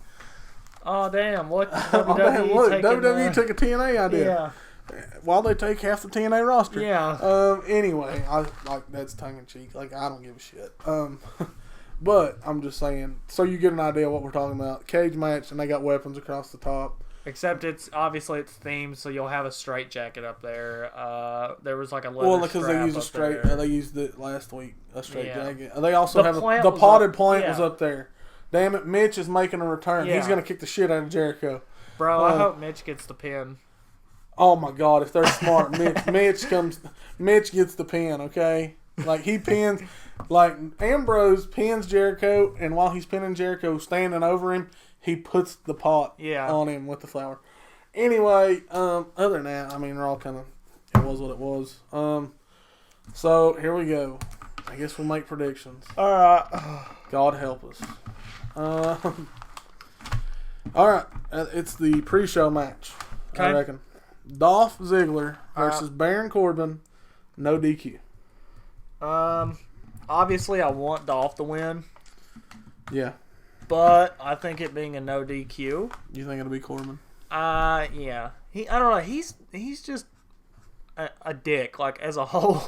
Oh, damn. Look, WWE took a TNA idea. Yeah. While they take half the TNA roster. Yeah. Anyway, that's tongue in cheek. Like, I don't give a shit. But I'm just saying, so you get an idea of what we're talking about. Cage match, and they got weapons across the top. Except it's themed, so you'll have a straight jacket up there. There was like a leather because they used a straight. They used it last week. A straight jacket. They also have the potted plant was up there. Damn it, Mitch is making a return. Yeah. He's gonna kick the shit out of Jericho. Bro, I hope Mitch gets the pin. Oh my God, if they're smart, Mitch gets the pin, okay? Like, he pins, like, Ambrose pins Jericho, and while he's pinning Jericho, standing over him, he puts the pot on him with the flour. Anyway, other than that, I mean, Raw kind of, it was what it was. So, here we go. I guess we'll make predictions. Alright. God help us. Alright, it's the pre-show match, I reckon. Dolph Ziggler versus Baron Corbin, no DQ. Obviously I want Dolph to win. Yeah. But I think it being a no DQ. You think it'll be Corbin? Yeah. I don't know. He's just a dick, like, as a whole.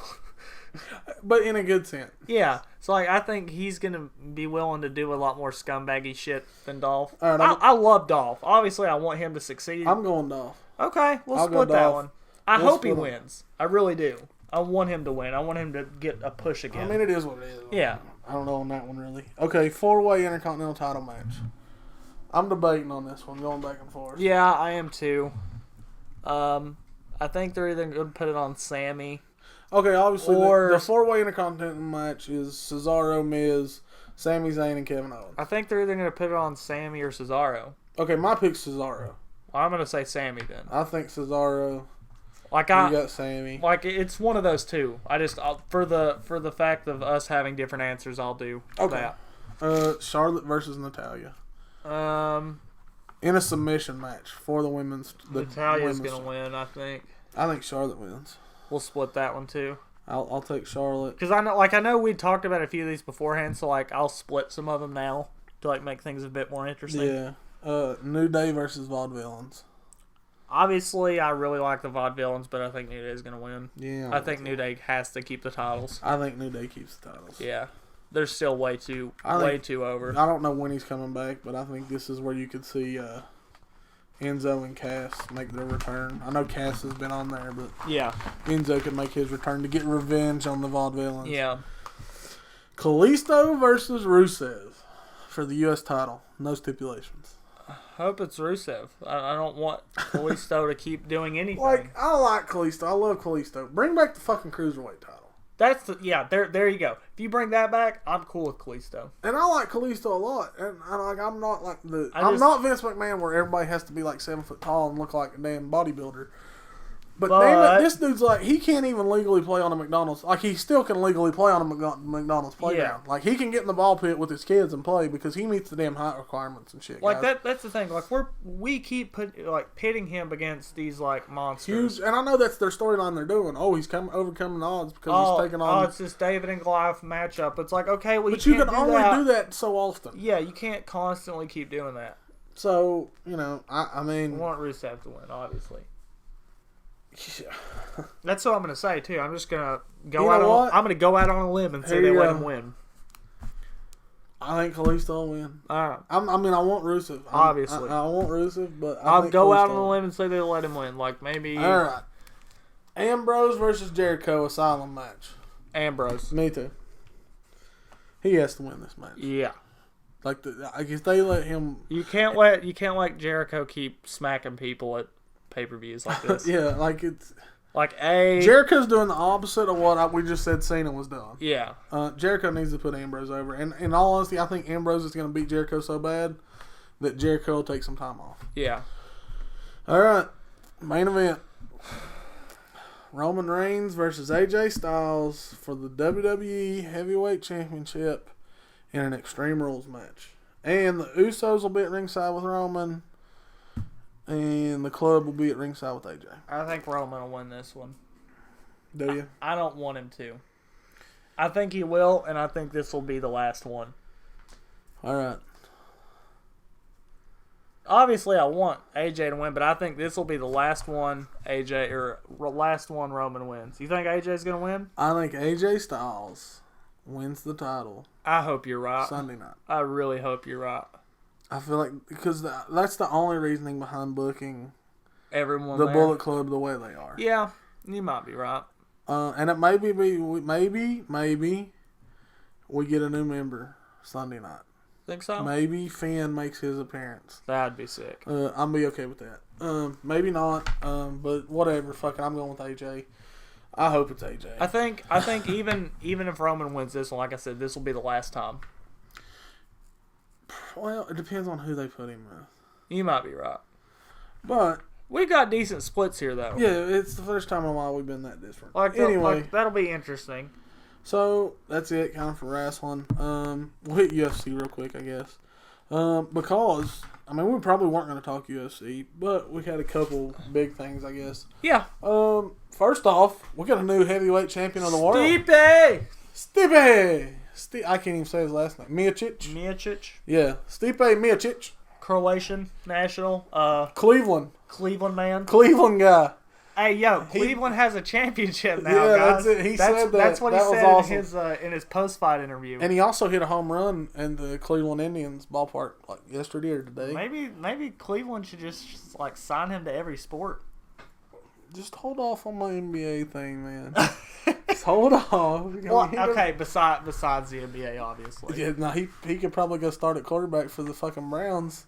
But in a good sense. Yeah. So, like, I think he's going to be willing to do a lot more scumbaggy shit than Dolph. All right, I love Dolph. Obviously, I want him to succeed. I'm going Dolph. Okay, we'll split that one. I hope he wins. I really do. I want him to win. I want him to get a push again. I mean, it is what it is. Yeah. I don't know on that one, really. Okay, 4-way Intercontinental title match. I'm debating on this one, going back and forth. Yeah, I am too. I think they're either going to put it on Sammy. Okay, obviously, the 4-way Intercontinental match is Cesaro, Miz, Sami Zayn, and Kevin Owens. I think they're either going to put it on Sammy or Cesaro. Okay, my pick's Cesaro. Well, I'm going to say Sammy then. I think Cesaro. Like You got Sammy. Like it's one of those two. For the fact of us having different answers, I'll do that. Charlotte versus Natalya. In a submission match for the women's. Natalya's gonna win, I think. I think Charlotte wins. We'll split that one too. I'll take Charlotte because I know we talked about a few of these beforehand, so like I'll split some of them now to like make things a bit more interesting. Yeah. New Day versus Vaudevillains. Obviously, I really like the Vaudevillains, but I think New Day's gonna win. Yeah. I think New Day has to keep the titles. I think New Day keeps the titles. Yeah. They're still way too over. I don't know when he's coming back, but I think this is where you could see Enzo and Cass make their return. I know Cass has been on there, but yeah, Enzo could make his return to get revenge on the Vaudevillains. Yeah. Kalisto versus Rusev for the U.S. title. No stipulations. I hope it's Rusev. I don't want Kalisto to keep doing anything. Like, I like Kalisto. I love Kalisto. Bring back the fucking Cruiserweight title. There you go. If you bring that back, I'm cool with Kalisto. And I like Kalisto a lot. And I'm not like I'm not Vince McMahon where everybody has to be like 7 foot tall and look like a damn bodybuilder. But damn it, this dude's like, he can't even legally play on a McDonald's. Like, he still can legally play on a McDonald's playground. Yeah. Like, he can get in the ball pit with his kids and play because he meets the damn height requirements and shit. Like, that's the thing. Like, we keep pitting him against these, like, monsters. Huge, and I know that's their storyline they're doing. Oh, he's overcoming odds because he's taking on... Oh, it's this David and Goliath matchup. It's like, okay, well, but you can only do that so often. Yeah, you can't constantly keep doing that. So, you know, I mean... We want Rusev to win, obviously. Yeah. That's what I'm gonna say too. I'm just gonna go out on a limb and say they let him win. I think Kalisto will win. Alright. I want Rusev. Obviously. I want Rusev, but I'll go out on a limb and say they let him win. Like maybe. Alright. Ambrose versus Jericho Asylum match. Ambrose. Me too. He has to win this match. Yeah. Like I guess they let him. You can't let Jericho keep smacking people at pay-per-views like this. Yeah, like it's like Jericho's doing the opposite of what we just said Cena was doing. Yeah. Jericho needs to put Ambrose over, and in all honesty, I think Ambrose is going to beat Jericho so bad that Jericho will take some time off. Yeah. All right, main event: Roman Reigns versus AJ Styles for the WWE Heavyweight Championship in an Extreme Rules match, and the Usos will be at ringside with Roman. And the club will be at ringside with AJ. I think Roman will win this one. Do you? I don't want him to. I think he will, and I think this will be the last one. All right. Obviously, I want AJ to win, but I think this will be the last one last one Roman wins. You think AJ's going to win? I think AJ Styles wins the title. I hope you're right. Sunday night. I really hope you're right. I feel like because that's the only reasoning behind booking everyone the there. Bullet Club the way they are. Yeah, you might be right. And it maybe we get a new member Sunday night. Think so? Maybe Finn makes his appearance. That'd be sick. I'll be okay with that. Maybe not. But whatever. Fuck it. I'm going with AJ. I hope it's AJ. I think even if Roman wins this one, like I said, this will be the last time. Well, it depends on who they put him with. You might be right. But we got decent splits here, though. Yeah, it's the first time in a while we've been that different. Anyway, that'll be interesting. So that's it, kind of for wrestling. We'll hit UFC real quick, I guess. Because we probably weren't going to talk UFC, but we had a couple big things, I guess. Yeah. First off, we got a new heavyweight champion of the world. Stipe. I can't even say his last name. Miocic. Yeah, Stipe Miocic. Croatian national. Cleveland man. Cleveland guy. Hey, yo, Cleveland has a championship now, yeah, guys. That's it. He said that. That's what that he said awesome. in his post-fight interview. And he also hit a home run in the Cleveland Indians ballpark like yesterday or today. Maybe Cleveland should just like sign him to every sport. Just hold off on my NBA thing, man. Just hold off. Well, okay, besides the NBA, obviously. Yeah, no, he could probably go start at quarterback for the fucking Browns.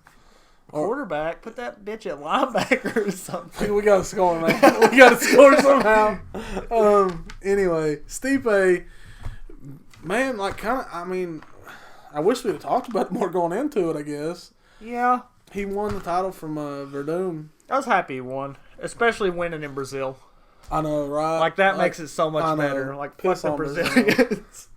Quarterback? Put that bitch at linebacker or something. We gotta score, man. We gotta score somehow. Anyway, Stipe, man, I wish we'd have talked about it more going into it, I guess. Yeah. He won the title from Verdum. I was happy he won, especially winning in Brazil. I know, right? Like, that makes it so much better. Like, fuck the Brazilians.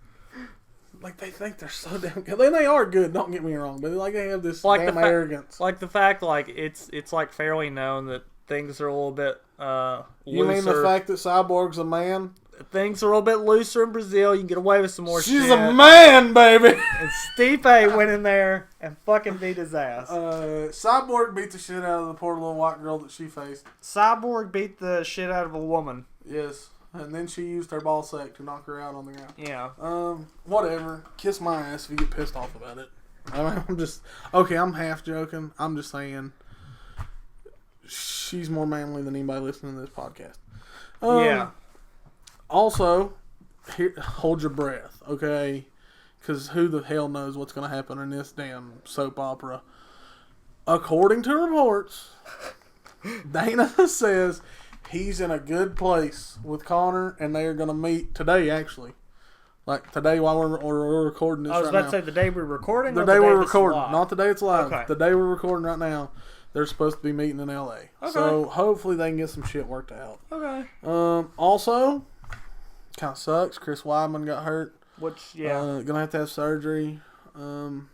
Like, they think they're so damn good. And they are good, don't get me wrong. But, like, they have this like damn arrogance. Like, the fact, like, it's like, fairly known that things are a little bit looser. You mean the fact that Cyborg's a man? Things are a little bit looser in Brazil. You can get away with some more shit. She's a man, baby! And Stipe went in there and fucking beat his ass. Cyborg beat the shit out of the poor little white girl that she faced. Cyborg beat the shit out of a woman. Yes. And then she used her ball sack to knock her out on the ground. Yeah. Whatever. Kiss my ass if you get pissed off about it. I'm just... Okay, I'm half joking. I'm just saying... She's more manly than anybody listening to this podcast. Yeah. Also, hold your breath, okay? Because who the hell knows what's going to happen in this damn soap opera. According to reports, Dana says he's in a good place with Connor, and they are going to meet today, actually. Like today while we're recording this right now. I was about to say the day we're recording the or day the day we're this is recording. live? Not the day it's live. Okay. The day we're recording right now. They're supposed to be meeting in L.A. Okay. So hopefully they can get some shit worked out. Okay. Also, kind of sucks. Chris Weidman got hurt. Which, yeah. Gonna have to have surgery. And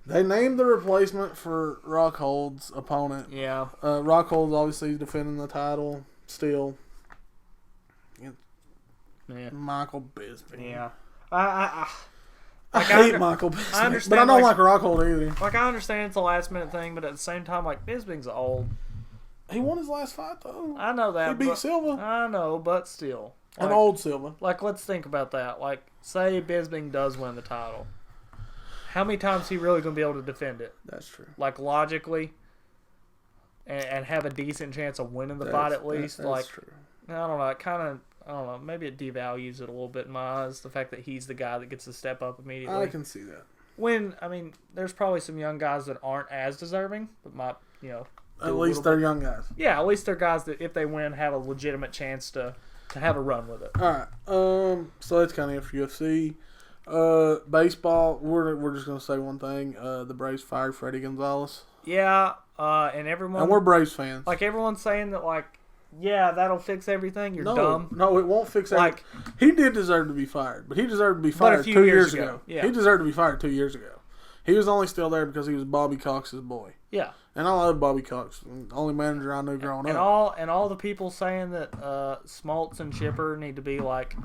they named the replacement for Rockhold's opponent. Yeah. Rockhold's obviously defending the title still. Yeah. Michael Bisping. Yeah. I hate Michael Bisping, I understand, but I don't like Rockhold either. Like, I understand it's a last minute thing, but at the same time, like, Bisping's old. He won his last fight though. I know that. He beat Silva. I know, but still. An Like, old Silva. Like, let's think about that. Like, say Bisping does win the title. How many times is he really going to be able to defend it? That's true. Like, logically, and have a decent chance of winning the fight at least. That's Like, true. I don't know. It kind of, I don't know. Maybe it devalues it a little bit in my eyes. The fact that he's the guy that gets to step up immediately. I can see that. When, I mean, there's probably some young guys that aren't as deserving, but might, you know. At least they're young guys. Yeah, at least they're guys that, if they win, have a legitimate chance to have a run with it. All right. So that's kind of it for UFC. Baseball. We're just gonna say one thing. The Braves fired Freddie Gonzalez. Yeah, and everyone. And we're Braves fans. Like, everyone's saying that, like, yeah, that'll fix everything. You're dumb. No, it won't fix everything. Like, he did deserve to be fired, but he deserved to be fired 2 years ago. Yeah. He deserved to be fired 2 years ago. He was only still there because he was Bobby Cox's boy. Yeah. And I love Bobby Cox. The only manager I knew growing up. All the people saying that Smoltz and Chipper need to be, like,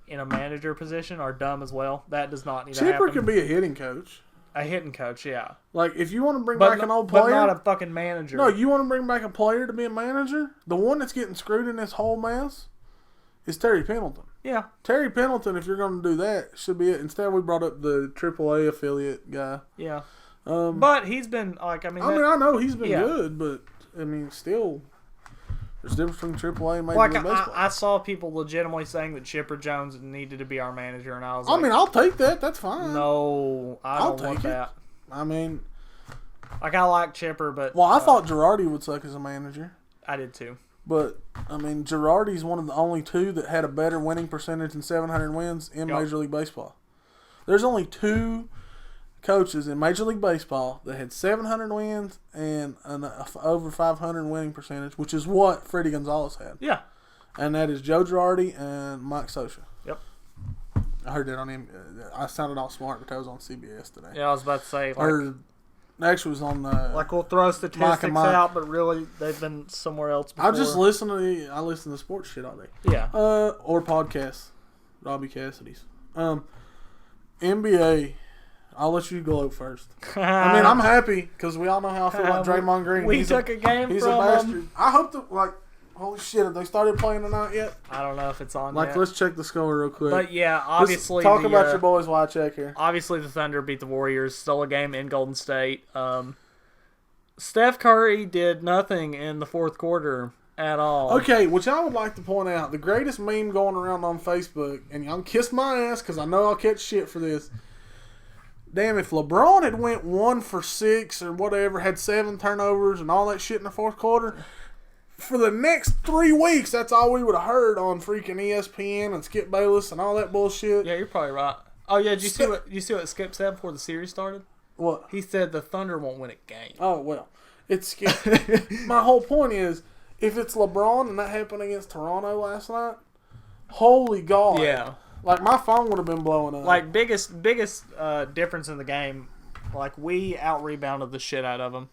in a manager position are dumb as well. That does not need to happen. Chipper could be a hitting coach. A hitting coach, yeah. Like, if you want to bring back an old player. But not a fucking manager. No, you want to bring back a player to be a manager? The one that's getting screwed in this whole mess is Terry Pendleton. Yeah. Terry Pendleton, if you're going to do that, should be it. Instead, we brought up the AAA affiliate guy. Yeah. But he's been, like, I know he's been good, but, I mean, still, there's a difference between AAA and Major League Baseball. I saw people legitimately saying that Chipper Jones needed to be our manager, and I was like, I'll take that. That's fine. No, I'll don't want that. I mean, like, I like Chipper, but... Well, I thought Girardi would suck as a manager. I did, too. But, I mean, Girardi's one of the only two that had a better winning percentage than 700 wins in Major League Baseball. There's only two coaches in Major League Baseball that had 700 wins and an over 500 winning percentage, which is what Freddie Gonzalez had. Yeah. And that is Joe Girardi and Mike Scioscia. Yep. I heard that on him. I sounded all smart, but that was on CBS today. Yeah, I was about to say, actually, was on like, we'll throw statistics out, but really they've been somewhere else before. I listen to sports shit all day. Yeah. Or podcasts. Robbie Cassidy's. NBA. I'll let you go first. I mean, I'm happy because we all know how I feel about Draymond Green. We took a game he's from a bastard. I hope holy shit, have they started playing tonight yet? I don't know if it's on yet. Let's check the score real quick. But yeah, obviously... Let's talk about your boys while I check here. Obviously, the Thunder beat the Warriors. Stole a game in Golden State. Steph Curry did nothing in the fourth quarter at all. Okay, which I would like to point out. The greatest meme going around on Facebook, and y'all kiss my ass because I know I'll catch shit for this. Damn, if LeBron had went 1 for 6 or whatever, had 7 turnovers and all that shit in the fourth quarter... For the next 3 weeks, that's all we would have heard on freaking ESPN and Skip Bayless and all that bullshit. Yeah, you're probably right. Oh yeah, did you see what Skip said before the series started? What? He said the Thunder won't win a game. Oh well, it's Skip. My whole point is, if it's LeBron and that happened against Toronto last night, holy God. Yeah. Like, my phone would have been blowing up. Like, biggest difference in the game, like, we out-rebounded the shit out of them.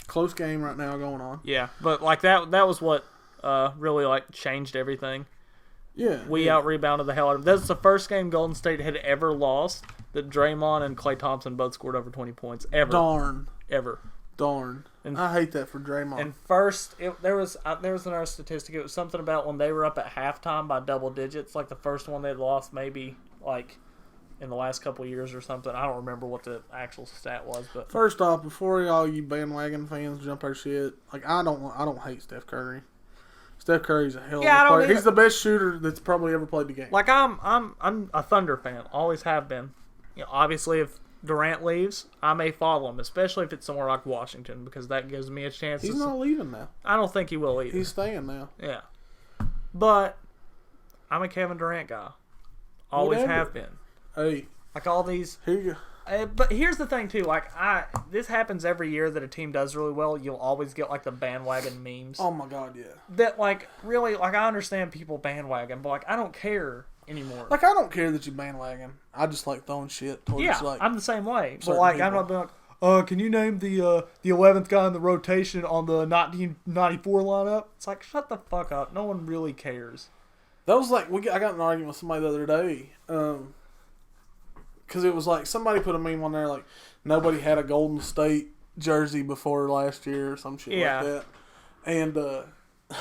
Close game right now going on. Yeah, but, like, that was what really, like, changed everything. Yeah. We out-rebounded the hell out of them. That's the first game Golden State had ever lost that Draymond and Klay Thompson both scored over 20 points. Ever. Darn. Ever. Darn. And I hate that for Draymond. And first, there was another statistic. It was something about when they were up at halftime by double digits, like the first one they'd lost maybe, like, in the last couple of years or something. I don't remember what the actual stat was, but... First off, before all you bandwagon fans jump our shit, like, I don't hate Steph Curry. Steph Curry's a hell of a player. He's the best shooter that's probably ever played the game. Like, I'm a Thunder fan. Always have been. You know, obviously, if Durant leaves, I may follow him, especially if it's somewhere like Washington, because that gives me a chance. He's not leaving now. I don't think he will either. He's staying now. Yeah. But I'm a Kevin Durant guy. Always have been. Hey. Like all these... Here you go. But here's the thing too, like this happens every year that a team does really well. You'll always get like the bandwagon memes. Oh my God, yeah. That like really like I understand people bandwagon, but like I don't care anymore. Like I don't care that you bandwagon. I just like throwing shit towards like. I'm the same way. But like people. I'm not being like, can you name the 11th guy in the rotation on the 1994 lineup? It's like shut the fuck up. No one really cares. That was like I got in an argument with somebody the other day. Because it was like somebody put a meme on there like nobody had a Golden State jersey before last year or some shit like that. And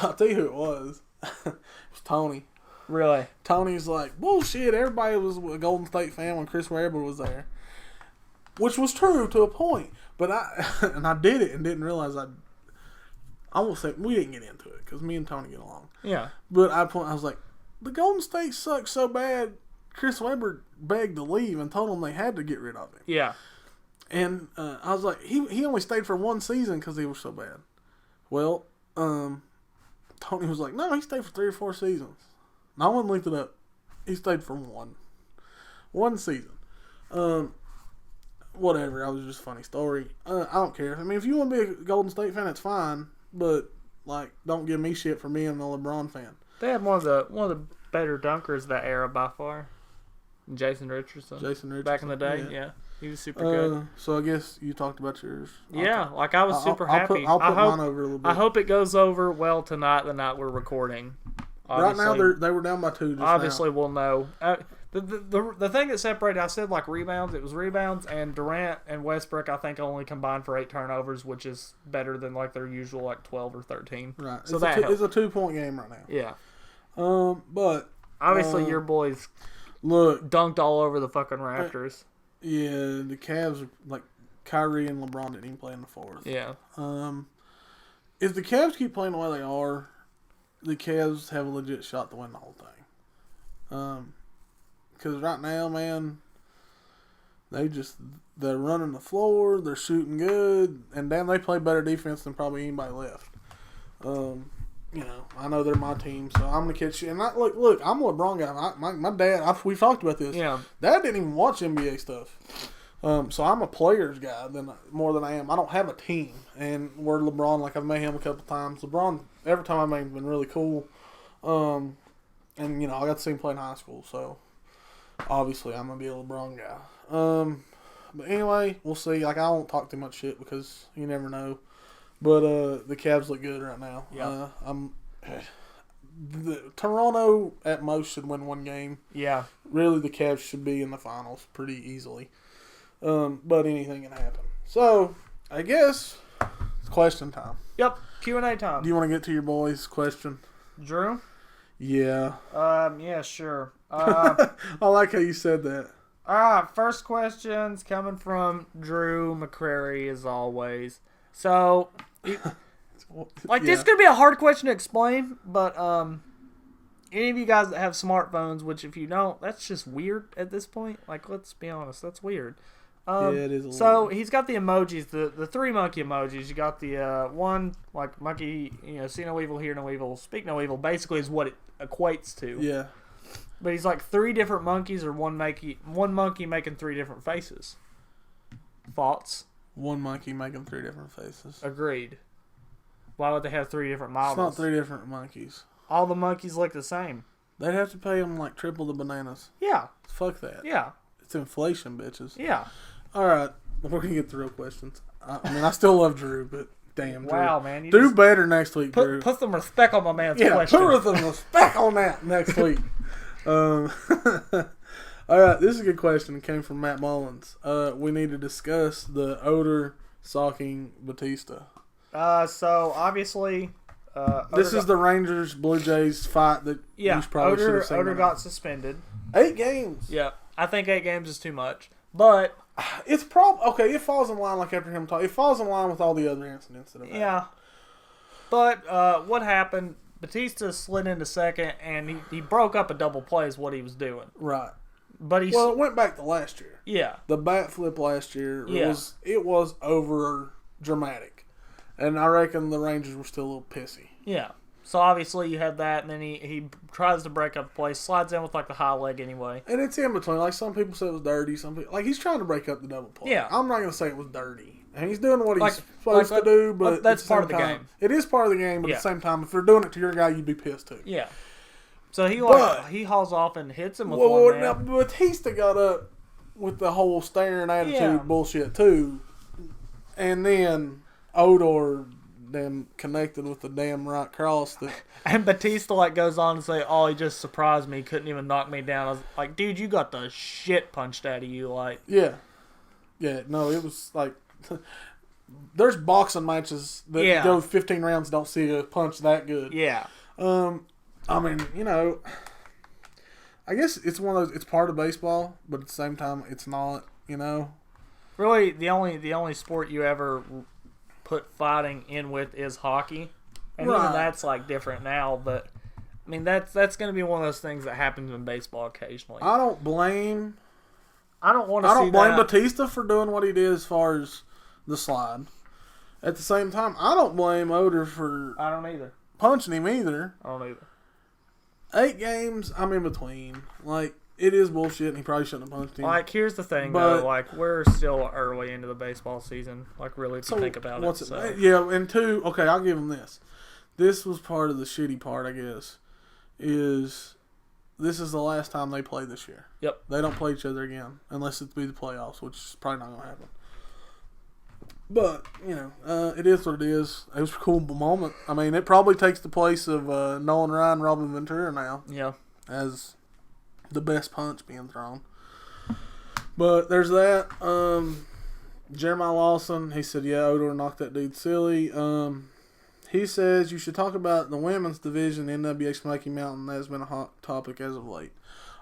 I'll tell you who it was. It was Tony. Really? Tony's like, bullshit, everybody was a Golden State fan when Chris Webber was there. Which was true to a point. But I did it and didn't realize I won't say, we didn't get into it because me and Tony get along. Yeah. But I was like, the Golden State sucks so bad. Chris Webber begged to leave and told them they had to get rid of him. Yeah. And I was like, he only stayed for one season because he was so bad. Well, Tony was like, no, he stayed for 3 or 4 seasons. No one linked it up. He stayed for one season. Whatever. That was just a funny story. I don't care. I mean, if you want to be a Golden State fan, that's fine. But like, don't give me shit for being a LeBron fan. They had one of the better dunkers that era by far. Jason Richardson. Back in the day, yeah. He was super good. So I guess you talked about yours. Like I was super happy. I'll put mine over a little bit. I hope it goes over well tonight, the night we're recording. Obviously, right now they were down by 2 just obviously, now. we'll know. The thing that separated, I said like rebounds. It was rebounds, and Durant and Westbrook, I think, only combined for 8 turnovers, which is better than like their usual like 12 or 13. Right. So it's a 2-point game right now. Yeah. But obviously your boys dunked all over the fucking Raptors. Yeah, the Cavs are like Kyrie and LeBron didn't even play in the fourth. Yeah. If the Cavs keep playing the way they are, the Cavs have a legit shot to win the whole thing. Because right now, man, they're running the floor, they're shooting good, and damn, they play better defense than probably anybody left. You know, I know they're my team, so I'm gonna catch you. And look, I'm a LeBron guy. My dad, we've talked about this. Yeah. Dad didn't even watch NBA stuff. So I'm a players guy more than I am. I don't have a team. And we're LeBron, like I've met him a couple times. LeBron, every time I met him, has been really cool. And you know, I got to see him play in high school, so obviously I'm gonna be a LeBron guy. But anyway, we'll see. Like I won't talk too much shit because you never know. But the Cavs look good right now. Yeah. Toronto at most should win 1 game. Yeah. Really, the Cavs should be in the finals pretty easily. But anything can happen. So I guess it's question time. Yep. Q&A time. Do you want to get to your boys' question? Drew? Yeah. Yeah, sure. I like how you said that. All right. First question's coming from Drew McCrary, as always. So, this could be a hard question to explain, but any of you guys that have smartphones, which if you don't, that's just weird at this point. Like, let's be honest, that's weird. Yeah, it is a little So weird. he's got the emojis, the 3 monkey emojis. You got the one like monkey, see no evil, hear no evil, speak no evil. Basically, is what it equates to. Yeah. But he's like 3 different monkeys, or one monkey making 3 different faces. Thoughts? 1 monkey making 3 different faces. Agreed. Why would they have 3 different It's models? not 3 different monkeys. All the monkeys look the same. They'd have to pay them like triple the bananas. Yeah. Fuck that. Yeah. It's inflation, bitches. Yeah. All right, we're gonna get the real questions. I mean, I still love Drew, but damn, Drew. Wow, man. You Do just better next week, Drew. put some respect on my man's Yeah, question. put some respect on that next week. All right, this is a good question. It came from Matt Mullins. We need to discuss the odor socking Batista. So obviously, This is the Rangers Blue Jays fight that you probably should have seen. Odor got suspended. 8 games. Yeah, I think 8 games is too much, but It's okay. It falls in line like after him talking. It falls in line with all the other incidents that have happened. yeah. But what happened? Batista slid into second, and he broke up a double play. Is what he was doing. Right. But he Well, it went back to last year. yeah. The bat flip last year Yeah. it was over dramatic, and I reckon the Rangers were still a little pissy. Yeah. So obviously you had that, and then he tries to break up the play, slides in with like the high leg anyway. And it's in between. Like some people say it was dirty. Some people he's trying to break up the double play. Yeah. I'm not gonna say it was dirty. And he's doing what he's Like- supposed like, to do, but that's at part of same the time- game. It is part of the game, but Yeah. at the same time, if they're doing it to your guy, you'd be pissed too. Yeah. So But- he hauls off and hits him with Well, one now man. Batista got up with the whole staring attitude Yeah. bullshit too, and then Odor then connected with the damn right cross that. And Batista like goes on to say, "Oh, he just surprised me. Couldn't even knock me down." I was like, "Dude, you got the shit punched out of you." Like, Yeah. No, it was like there's boxing matches that go 15 rounds don't see a punch that good. yeah, I mean, I guess it's one of those. It's part of baseball, but at the same time, it's not. really, the only sport you ever put fighting in with is hockey, and even Right. that's like different now. But I mean, that's going to be one of those things that happens in baseball occasionally. I don't blame. I don't want to. I don't blame that. Batista for doing what he did as far as the slide. At the same time, I don't blame Odor for I don't either. punching him either. I don't either. 8 games, I'm in between. Like, it is bullshit, and he probably shouldn't have punched him. Like, here's the thing, But- though. Like, we're still early into the baseball season. Like, really, if you think about it. So. Yeah, and 2, okay, I'll give him this. This was part of the shitty part, I guess, is this is the last time they play this year. Yep. They don't play each other again, unless it be the playoffs, which is probably not going to happen. But, it is what it is. It was a cool moment. I mean, it probably takes the place of Nolan Ryan, Robin Ventura now Yeah. as the best punch being thrown. But there's that. Jeremiah Lawson, he said, yeah, Odor knocked that dude silly. He says you should talk about the women's division, NWA Smoky Mountain. That has been a hot topic as of late.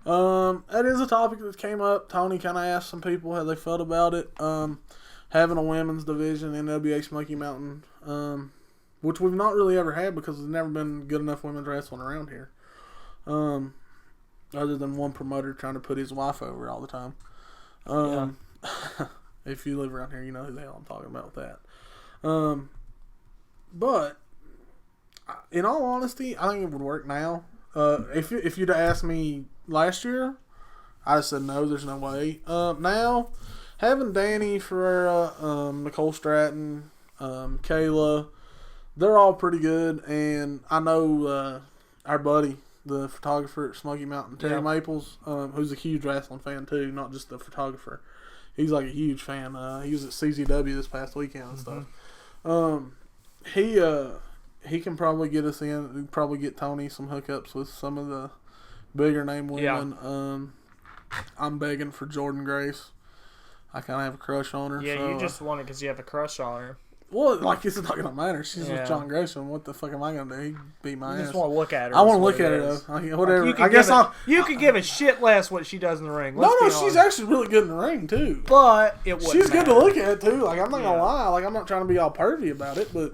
That is a topic that came up. Tony kind of asked some people how they felt about it. Having a women's division, NWA Smoky Mountain, which we've not really ever had because there's never been good enough women's wrestling around here. Other than one promoter trying to put his wife over all the time. If you live around here, you know who the hell I'm talking about with that. But in all honesty, I think it would work now. If you'd have asked me last year, I'd have said no. There's no way. Now, having Danny Ferreira, Nicole Stratton, Kayla, they're all pretty good, and I know our buddy, the photographer at Smoky Mountain, Terry Maples, who's a huge wrestling fan too, not just the photographer. He's like a huge fan. He was at CZW this past weekend and stuff. He can probably get us in. Probably get Tony some hookups with some of the bigger name women. I'm begging for Jordan Grace. I kind of have a crush on her. Yeah, so, you just want it because you have a crush on her. well, like it's not gonna matter. She's Yeah. with John Grayson. What the fuck am I gonna do? He beat my You ass. just want to look at her. I want is to what look at it her is. though. Like, whatever. You I guess I'll. You could give a shit less what she does in the ring. No, Let's be she's honest. actually really good in the ring too. But it wouldn't She's good to matter. look at too. Like I'm not Yeah. gonna lie. Like I'm not trying to be all pervy about it, but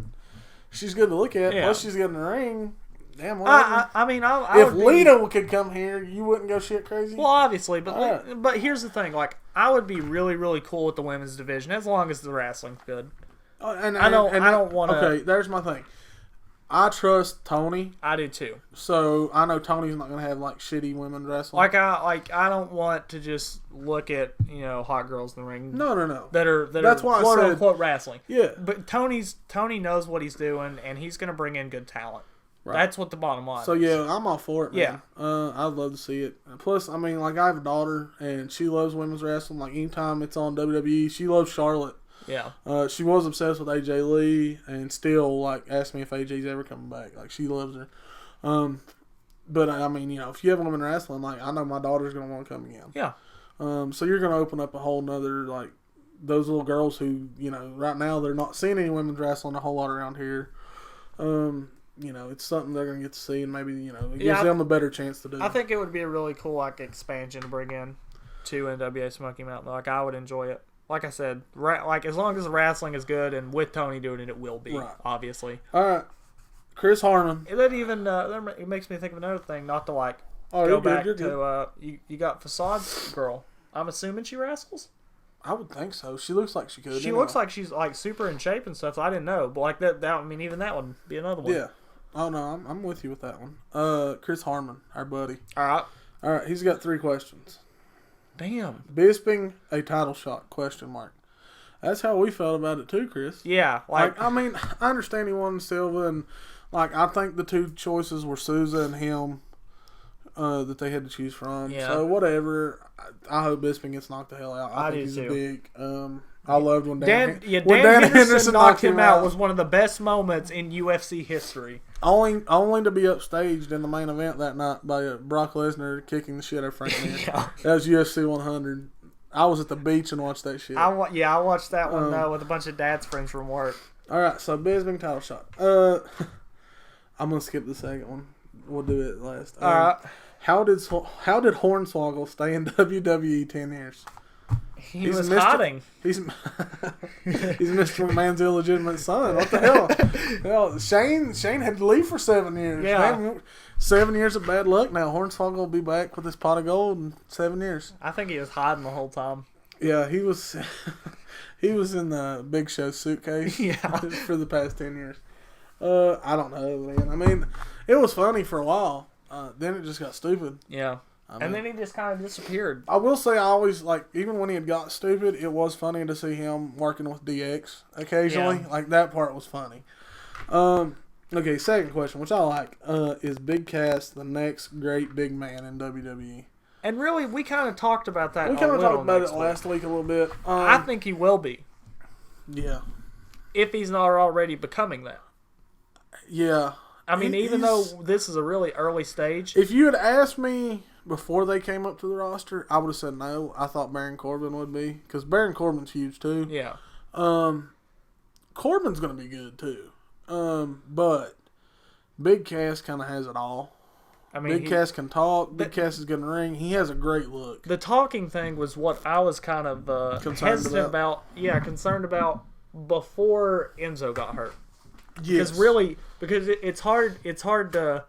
she's good to look at. Yeah. Plus she's good in the ring. Damn. Whatever. I mean, I if would be- Lita could come here, you wouldn't go shit crazy. Well, obviously, but Alright. but here's the thing. Like, I would be really, really cool with the women's division as long as the wrestling's good. And I don't wanna- Okay, there's my thing. I trust Tony, I do too. so I know Tony's not gonna have like shitty women wrestling. I don't want to just look at hot girls in the ring. No. That are That's why I quote said- unquote wrestling. Yeah. But Tony knows what he's doing, and he's gonna bring in good talent. Right. That's what the bottom line. So is. yeah, I'm all for it, man. Yeah. I'd love to see it. Plus, I mean, like I have a daughter, and she loves women's wrestling. Like anytime it's on WWE, she loves Charlotte. Yeah. She was obsessed with AJ Lee, and still like asked me if AJ's ever coming back. Like she loves her. But I mean, if you have women wrestling, like I know my daughter's gonna want to come again. Yeah. So you're gonna open up a whole nother like those little girls who right now they're not seeing any women's wrestling a whole lot around here. It's something they're gonna get to see, and maybe it gives them a better chance to do. I think it would be a really cool expansion to bring in to NWA Smoky Mountain. Like I would enjoy it. Like I said, like as long as the wrestling is good, and with Tony doing it, it will be obviously. All right, Chris Harmon. It even it makes me think of another thing. Not to Oh, go you're back good. to you got Facade's girl. I'm assuming she wrestles. I would think so. She looks like she could. She looks like she's like super in shape and stuff. So I didn't know, but like that. I mean, even that would be another one. Yeah. Oh no, I'm with you with that one. Chris Harmon, our buddy. All right. He's got 3 questions. Damn. Bisping a title shot? Question mark. That's how we felt about it too, Chris. Yeah. Like I mean, I understand he won Silva, and like I think the 2 choices were Souza and him that they had to choose from. Yeah. So whatever. I hope Bisping gets knocked the hell out. I think he's do a too. big. I loved when Dan Dan Henderson knocked him out was one of the best moments in UFC history. Only to be upstaged in the main event that night by Brock Lesnar kicking the shit out of Frank Mir. Yeah. That was UFC 100. I was at the beach and watched that shit. I watched that one with a bunch of dad's friends from work. All right, so Bisping title shot. I'm gonna skip the second one. We'll do it last. All right. How did Hornswoggle stay in WWE 10 years? He was hiding. He's Mr. McMahon's illegitimate son. What the hell? Hell, Shane had to leave for 7 years. Yeah. Man, 7 years of bad luck now. Hornswoggle will be back with his pot of gold in 7 years. I think he was hiding the whole time. Yeah, he was. He was in the Big Show suitcase. Yeah. For the past 10 years. I don't know, man. I mean, it was funny for a while. Then it just got stupid. Yeah. And then he just kind of disappeared. I will say I always, even when he had got stupid, it was funny to see him working with DX occasionally. Yeah. Like, that part was funny. Okay, second question, which I like, is Big Cass the next great big man in WWE? And really, we kind of talked about that. We kind of talked about it last week a little bit. I think he will be. Yeah. If he's not already becoming that. Yeah. I mean, even though this is a really early stage. If you had asked me before they came up to the roster, I would have said no. I thought Baron Corbin would be. Because Baron Corbin's huge, too. Yeah. Corbin's going to be good, too. But Big Cass kind of has it all. I mean, Big Cass can talk. Big Cass is good in the ring. He has a great look. The talking thing was what I was kind of hesitant about. Yeah, concerned about before Enzo got hurt. Yes. Because it's hard to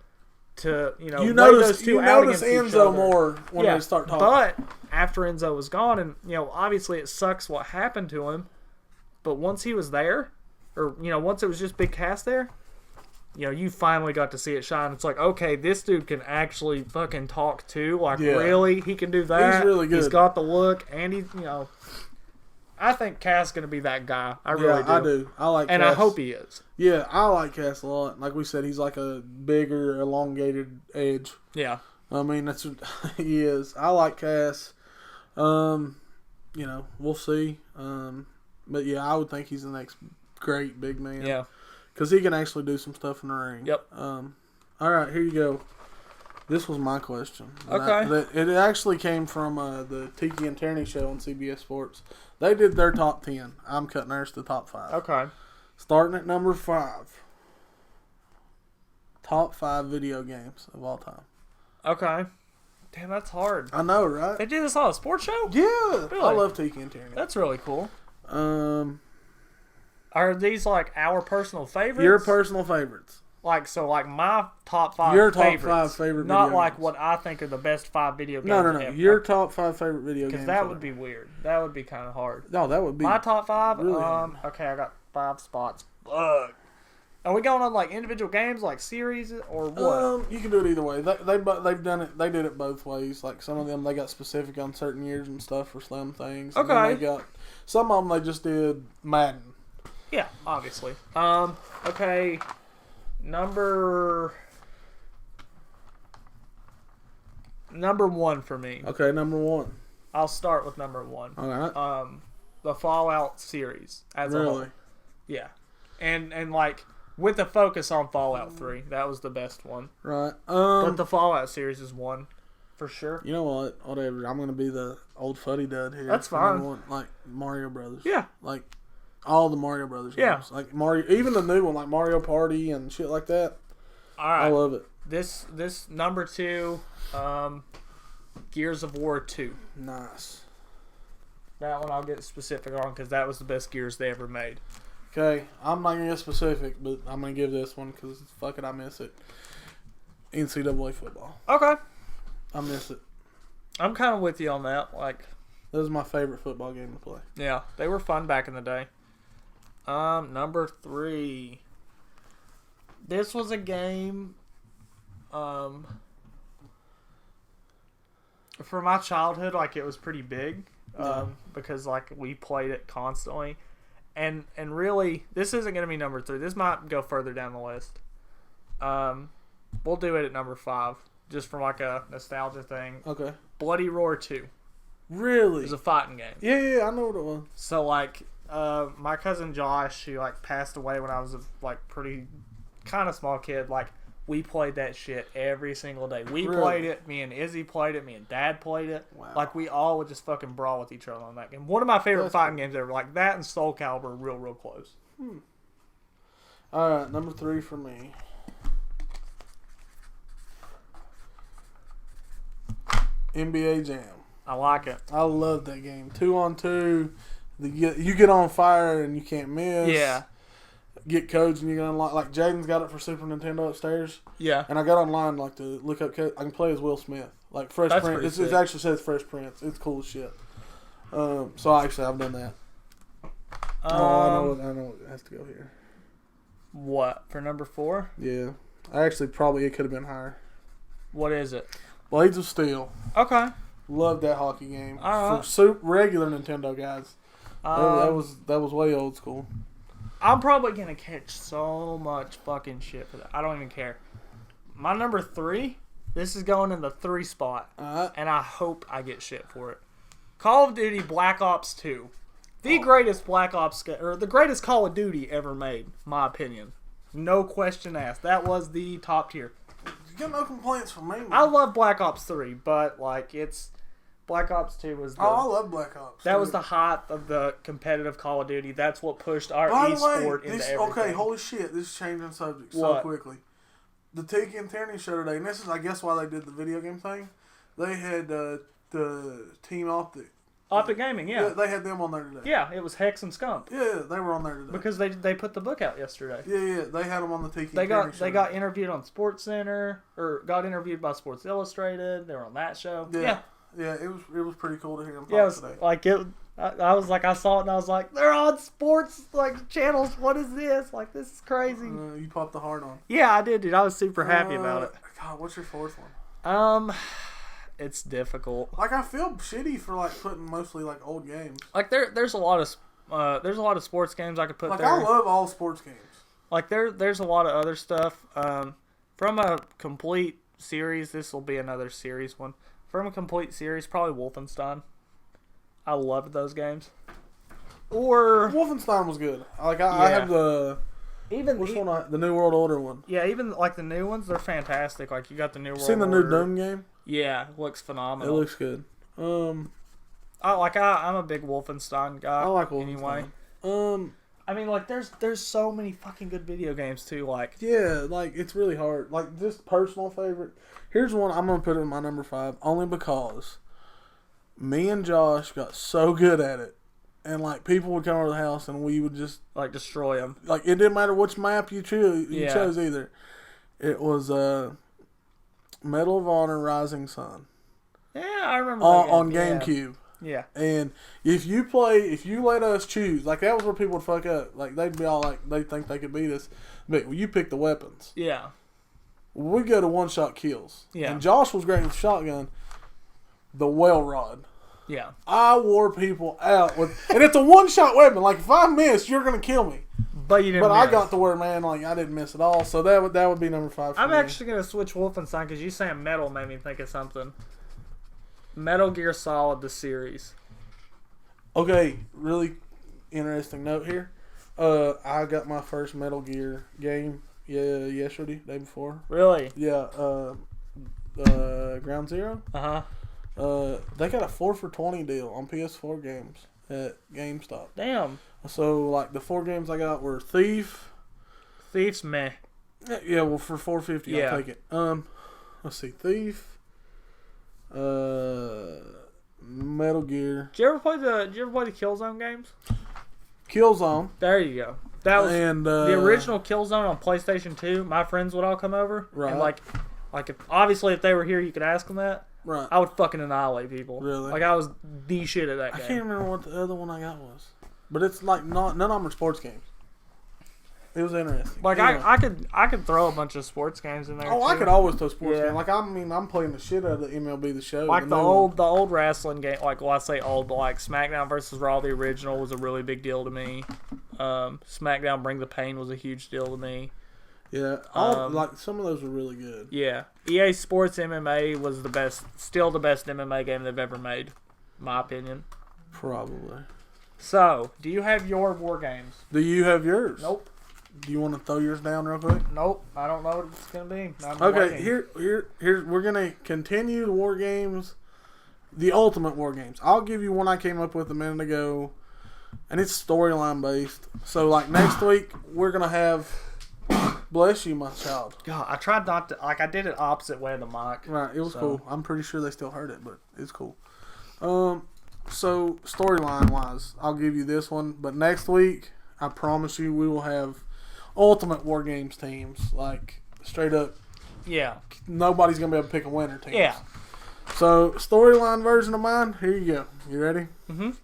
you weigh notice those two out against each Enzo other. more when they start talking. But after Enzo was gone, and obviously it sucks what happened to him, but once he was there, or once it was just Big Cass there, you finally got to see it shine. It's like, okay, this dude can actually fucking talk too. Like, really, he can do that. He's really good. He's got the look, and he's I think Cass is going to be that guy. I really do. I do. I like and Cass. I hope he is. Yeah, I like Cass a lot. Like we said, he's like a bigger, elongated edge. Yeah. I mean, that's what he is. I like Cass. We'll see. But yeah, I would think he's the next great big man. Yeah. Because he can actually do some stuff in the ring. Yep. All right, here you go. This was my question. Okay. It actually came from the Tiki and Tierney show on CBS Sports. They did their top 10. I'm cutting ours to top 5. Okay. Starting at number 5. Top 5 video games of all time. Okay. Damn, that's hard. I know, right? They did this on a sports show? Yeah. Really? I love Tiki and Tierney. That's really cool. Are these like our personal favorites? your personal favorites? Like my top 5 Your top favorites. 5 favorite Not video like games. what I think are the best 5 video games. No. ever. Your top 5 favorite video games. Because that would be weird. That would be kind of hard. No, that would be. My top 5? really hard. Okay, I got 5 spots. Ugh. Are we going on like individual games, like series, or what? You can do it either way. They've done it. They did it both ways. Like some of them, they got specific on certain years and stuff for slim things. And then Okay. they got some of them. They just did Madden. Yeah, obviously. Okay. Number 1 for me. Okay, number 1. I'll start with number 1. All right. The Fallout series as a whole. Really? Yeah, and like with the focus on Fallout 3, that was the best one. Right. But the Fallout series is one for sure. You know what? Whatever. I'm gonna be the old fuddy dud here. That's for number fine. 1. Like Mario Brothers. Yeah. Like all the Mario Brothers Yeah. games. Like Mario, even the new one, like Mario Party and shit like that. All right. I love it. This number 2, Gears of War 2. Nice. That one I'll get specific on because that was the best Gears they ever made. Okay, I'm not gonna get specific, but I'm gonna give this one because fuck it, I miss it. NCAA football. Okay. I miss it. I'm kind of with you on that. Like, That was my favorite football game to play. yeah, they were fun back in the day. Number 3. This was a game, for my childhood, like it was pretty big, because like we played it constantly, and really, this isn't gonna be number 3. This might go further down the list. We'll do it at number 5, just for like a nostalgia thing. Okay. Bloody Roar 2. It Really? was a fighting game. Yeah, I know what it was. So like, my cousin Josh, who like passed away when I was a like pretty kind of small kid, like we played that shit every single day. We Really? played it. Me and Izzy played it. Me and Dad played it. Wow. Like we all would just fucking brawl with each other on that game. One of my favorite That's fighting games ever. Like that and Soul Calibur, real close. All right, number 3 for me. NBA Jam. I like it. I love that game. 2-on-2. You get on fire and you can't miss. Yeah. Get codes and you can unlock. Like Jaden's got it for Super Nintendo upstairs. Yeah. And I got online like to look up code. I can play as Will Smith. Like Fresh That's Prince. pretty It sick. actually says Fresh Prince. It's cool as shit. So actually I've done that. I know it has to go here. What for number 4? Yeah. Actually probably it could have been higher. What is it? Blades of Steel. Okay. Loved that hockey game. All right. For regular Nintendo guys. That was way old school. I'm probably gonna catch so much fucking shit for that. I don't even care. My number 3, this is going in the 3 spot, Alright. and I hope I get shit for it. Call of Duty Black Ops 2, the greatest Black Ops or the greatest Call of Duty ever made, my opinion. No question asked. That was the top tier. You got no complaints from me. I love Black Ops 3, but like it's Black Ops 2 was the, I love Black Ops. that was the height of the competitive Call of Duty. That's what pushed our By the esport way, into everything. okay, holy shit, this is changing subject so What? quickly. The Tiki and Tierney show today, and this is, I guess, why they did the video game thing. They had the Team Optic. Optic Gaming, yeah. They had them on there today. Yeah, it was Hex and Scump. Yeah, they were on there today. Because they put the book out yesterday. Yeah, they had them on the Tiki They and Tierney got show. they got interviewed on Sports Center, or got interviewed by Sports Illustrated. They were on that show. Yeah, it was pretty cool to hear them talk Yeah, it was today. like it. I was like, I saw it and I was like, they're on sports like channels. What is this? Like, this is crazy. You popped the heart on. Yeah, I did, dude. I was super happy about it. God, what's your 4th one? It's difficult. Like, I feel shitty for like putting mostly like old games. Like there's a lot of sports games I could put Like, there. I love all sports games. Like there's a lot of other stuff. From a complete series, this will be another series one. From a complete series, probably Wolfenstein. I loved those games. Or Wolfenstein was good. Like, I have the even which one? The New World Order one. yeah, even like the new ones, they're fantastic. Like you got the new World Seen the new Order. Doom game? Yeah, looks It phenomenal. looks good. I'm a big Wolfenstein guy. I like Wolfenstein. Anyway. I mean, like, there's so many fucking good video games too. Like, Yeah, like it's really hard. Like, just personal favorite. Here's one I'm gonna put in my number 5 only because me and Josh got so good at it, and like people would come over to the house and we would just destroy them. like it didn't matter which map you chose. Yeah. Chose either. It was Medal of Honor: Rising Sun Yeah, I remember that on game. GameCube. Yeah. And if you let us choose, like that was where people would fuck up. Like they'd be all like, they think they could beat us, but you pick the weapons. Yeah. We go to one-shot kills. Yeah. And Josh was great with shotgun. The well rod. Yeah. I wore people out with, and it's a one-shot weapon. Like if I miss, you're gonna kill me. But you didn't. But miss. I got to where, man, like I didn't miss at all. So that would be number 5 for I'm me. actually gonna switch Wolfenstein because you saying metal made me think of something. Metal Gear Solid the series. Okay, really interesting note here. I got my first Metal Gear game yesterday, day before. Really? Yeah, Ground Zero. They got a 4 for $20 deal on PS4 games at GameStop. Damn. So like the 4 games I got were Thief. Thief's meh. Yeah, well for $4.50 Yeah. I'll take it. Let's see, Thief. Metal Gear. Did you ever play the Killzone games? Killzone. There you go. That was And the original Killzone on PlayStation 2. My friends would all come over. Right. And like if they were here, you could ask them that. Right. I would fucking annihilate people. Really? Like I was the shit at that I game. can't remember what the other one I got was. But it's like none of them are sports games. It was interesting. Like Anyway. I could throw a bunch of sports games in there. Oh, too. I could always throw sports Yeah. games. Like I'm playing the shit out of the MLB The Show. Like the new old wrestling game, like I say old, but like SmackDown versus Raw, the original was a really big deal to me. SmackDown Bring the Pain was a huge deal to me. Yeah, like some of those were really good. Yeah, EA Sports MMA was still the best MMA game they've ever made, in my opinion. Probably. So, do you have your war games? Do you have yours? Nope. Do you want to throw yours down real quick? Nope. I don't know what it's gonna be. Okay, here we're gonna continue the war games, the ultimate war games. I'll give you one I came up with a minute ago, and it's storyline based. So like next week we're gonna have, bless you, my child. God, I tried not to. Like I did it opposite way of the mic. Right, it was cool. I'm pretty sure they still heard it, but it's cool. So storyline wise, I'll give you this one, but next week I promise you we will have ultimate war games teams, like straight up. Yeah. Nobody's gonna be able to pick a winner team. Yeah. So storyline version of mine. Here you go. You ready? Mhm.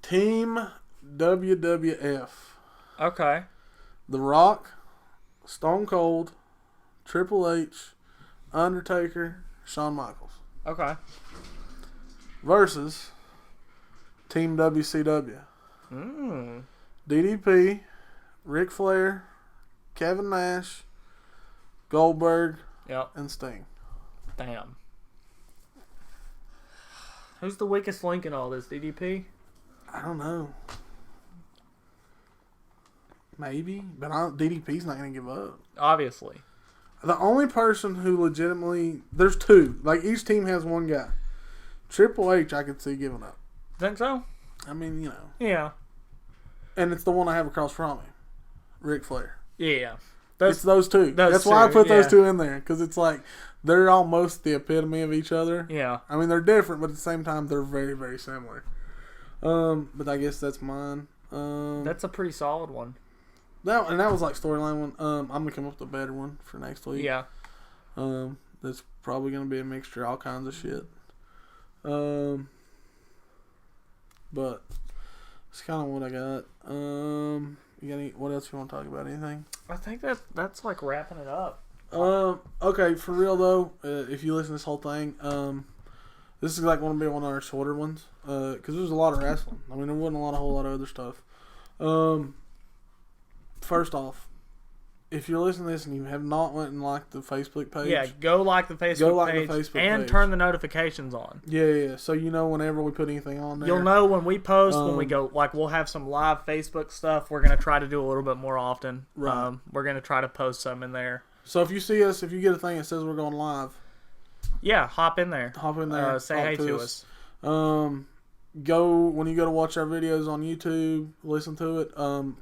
Team WWF. Okay. The Rock, Stone Cold, Triple H, Undertaker, Shawn Michaels. Okay. Versus Team WCW. Mm. DDP, Ric Flair, Kevin Nash, Goldberg, Yep. and Sting. Damn. Who's the weakest link in all this? DDP? I don't know. Maybe, but DDP's not going to give up. Obviously. The only person who legitimately... There's two. Like, each team has one guy. Triple H, I could see giving up. Think so? I mean, you know. Yeah. And it's the one I have across from him. Ric Flair. Yeah. It's those two. That's why I put those two in there. Because it's like, they're almost the epitome of each other. Yeah. I mean, they're different, but at the same time, they're very, very similar. But I guess that's mine. That's a pretty solid one. That was like storyline one. I'm gonna come up with a better one for next week. Yeah. That's probably gonna be a mixture of all kinds of shit. But it's kind of what I got. You got what else you want to talk about? Anything? I think that's like wrapping it up. Okay, for real though, if you listen to this whole thing, this is like going to be one of our shorter ones, because there's a lot of wrestling. I mean, there wasn't a whole lot of other stuff. First off, if you're listening to this and you have not went and liked the Facebook page, Yeah, go like the Facebook page and page. turn the notifications on. Yeah. So you know whenever we put anything on there, You'll know when we post, when we go, like we'll have some live Facebook stuff. We're going to try to do a little bit more often. Right. We're going to try to post some in there. So if you see us, if you get a thing that says we're going live, Yeah, hop in there. hop in there, Say talk hey to us. Go when you go to watch our videos on YouTube, listen to it.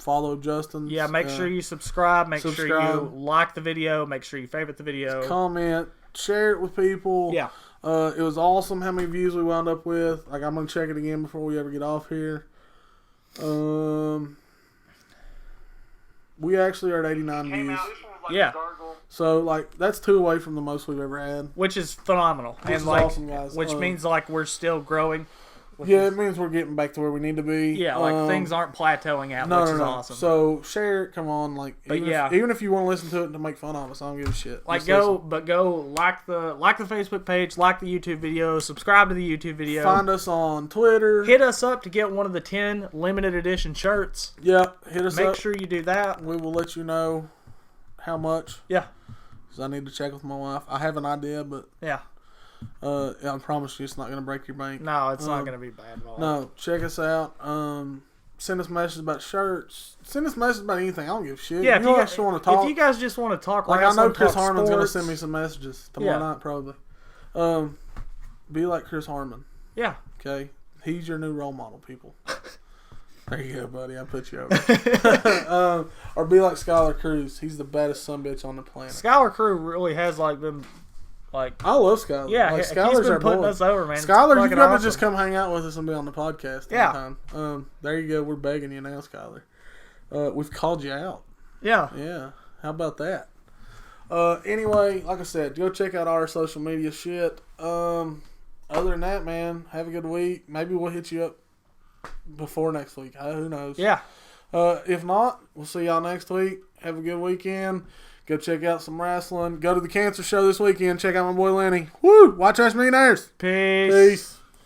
Follow Justin. Yeah, make sure you subscribe. Make sure you subscribe. like the video. Make sure you favorite the video. Comment, share it with people. Yeah. It was awesome how many views we wound up with. Like, I'm gonna check it again before we ever get off here. We actually are at 89 views. Yeah. So, like, that's 2 away from the most we've ever had. Which is phenomenal. Which and is like, awesome, guys. Which means, like, we're still growing. Yeah, it means we're getting back to where we need to be. Yeah, like, things aren't plateauing out, which is awesome. So, share it. Come on. Like, But even if you want to listen to it to make fun of us, I don't give a shit. Like, Just go like the Facebook page, like the YouTube video, subscribe to the YouTube video. Find us on Twitter. Hit us up to get one of the 10 limited edition shirts. Yeah, hit us up. Make sure you do that. We will let you know how much. Yeah. Because I need to check with my wife. I have an idea, but Yeah. I promise you it's not going to break your bank. No, it's not going to be bad at all. No, check us out. Send us messages about shirts. Send us messages about anything. I don't give a shit. Yeah, if you guys want to talk. If you guys just want to talk, like I know Chris talk Harmon's going to sports. send me some messages tomorrow night, probably. Be like Chris Harmon. Yeah. Okay? He's your new role model, people. There you go, buddy. I put you over. Or be like Skylar Cruz. He's the baddest sumbitch on the planet. Skylar Crew really has like been like. I love Skylar. Yeah, like, he's Skylar's been our putting boy. us over, man. Skylar, you got awesome. to just come hang out with us and be on the podcast. Yeah. Sometime. There you go. We're begging you now, Skylar. We've called you out. Yeah. Yeah. How about that? Anyway, like I said, go check out our social media shit. Other than that, man, have a good week. Maybe we'll hit you up before next week. Who knows? Yeah. If not, we'll see y'all next week. Have a good weekend. Go check out some wrestling. Go to the Cancer Show this weekend. Check out my boy Lenny. Woo! Watch Us Millionaires. Peace. Peace.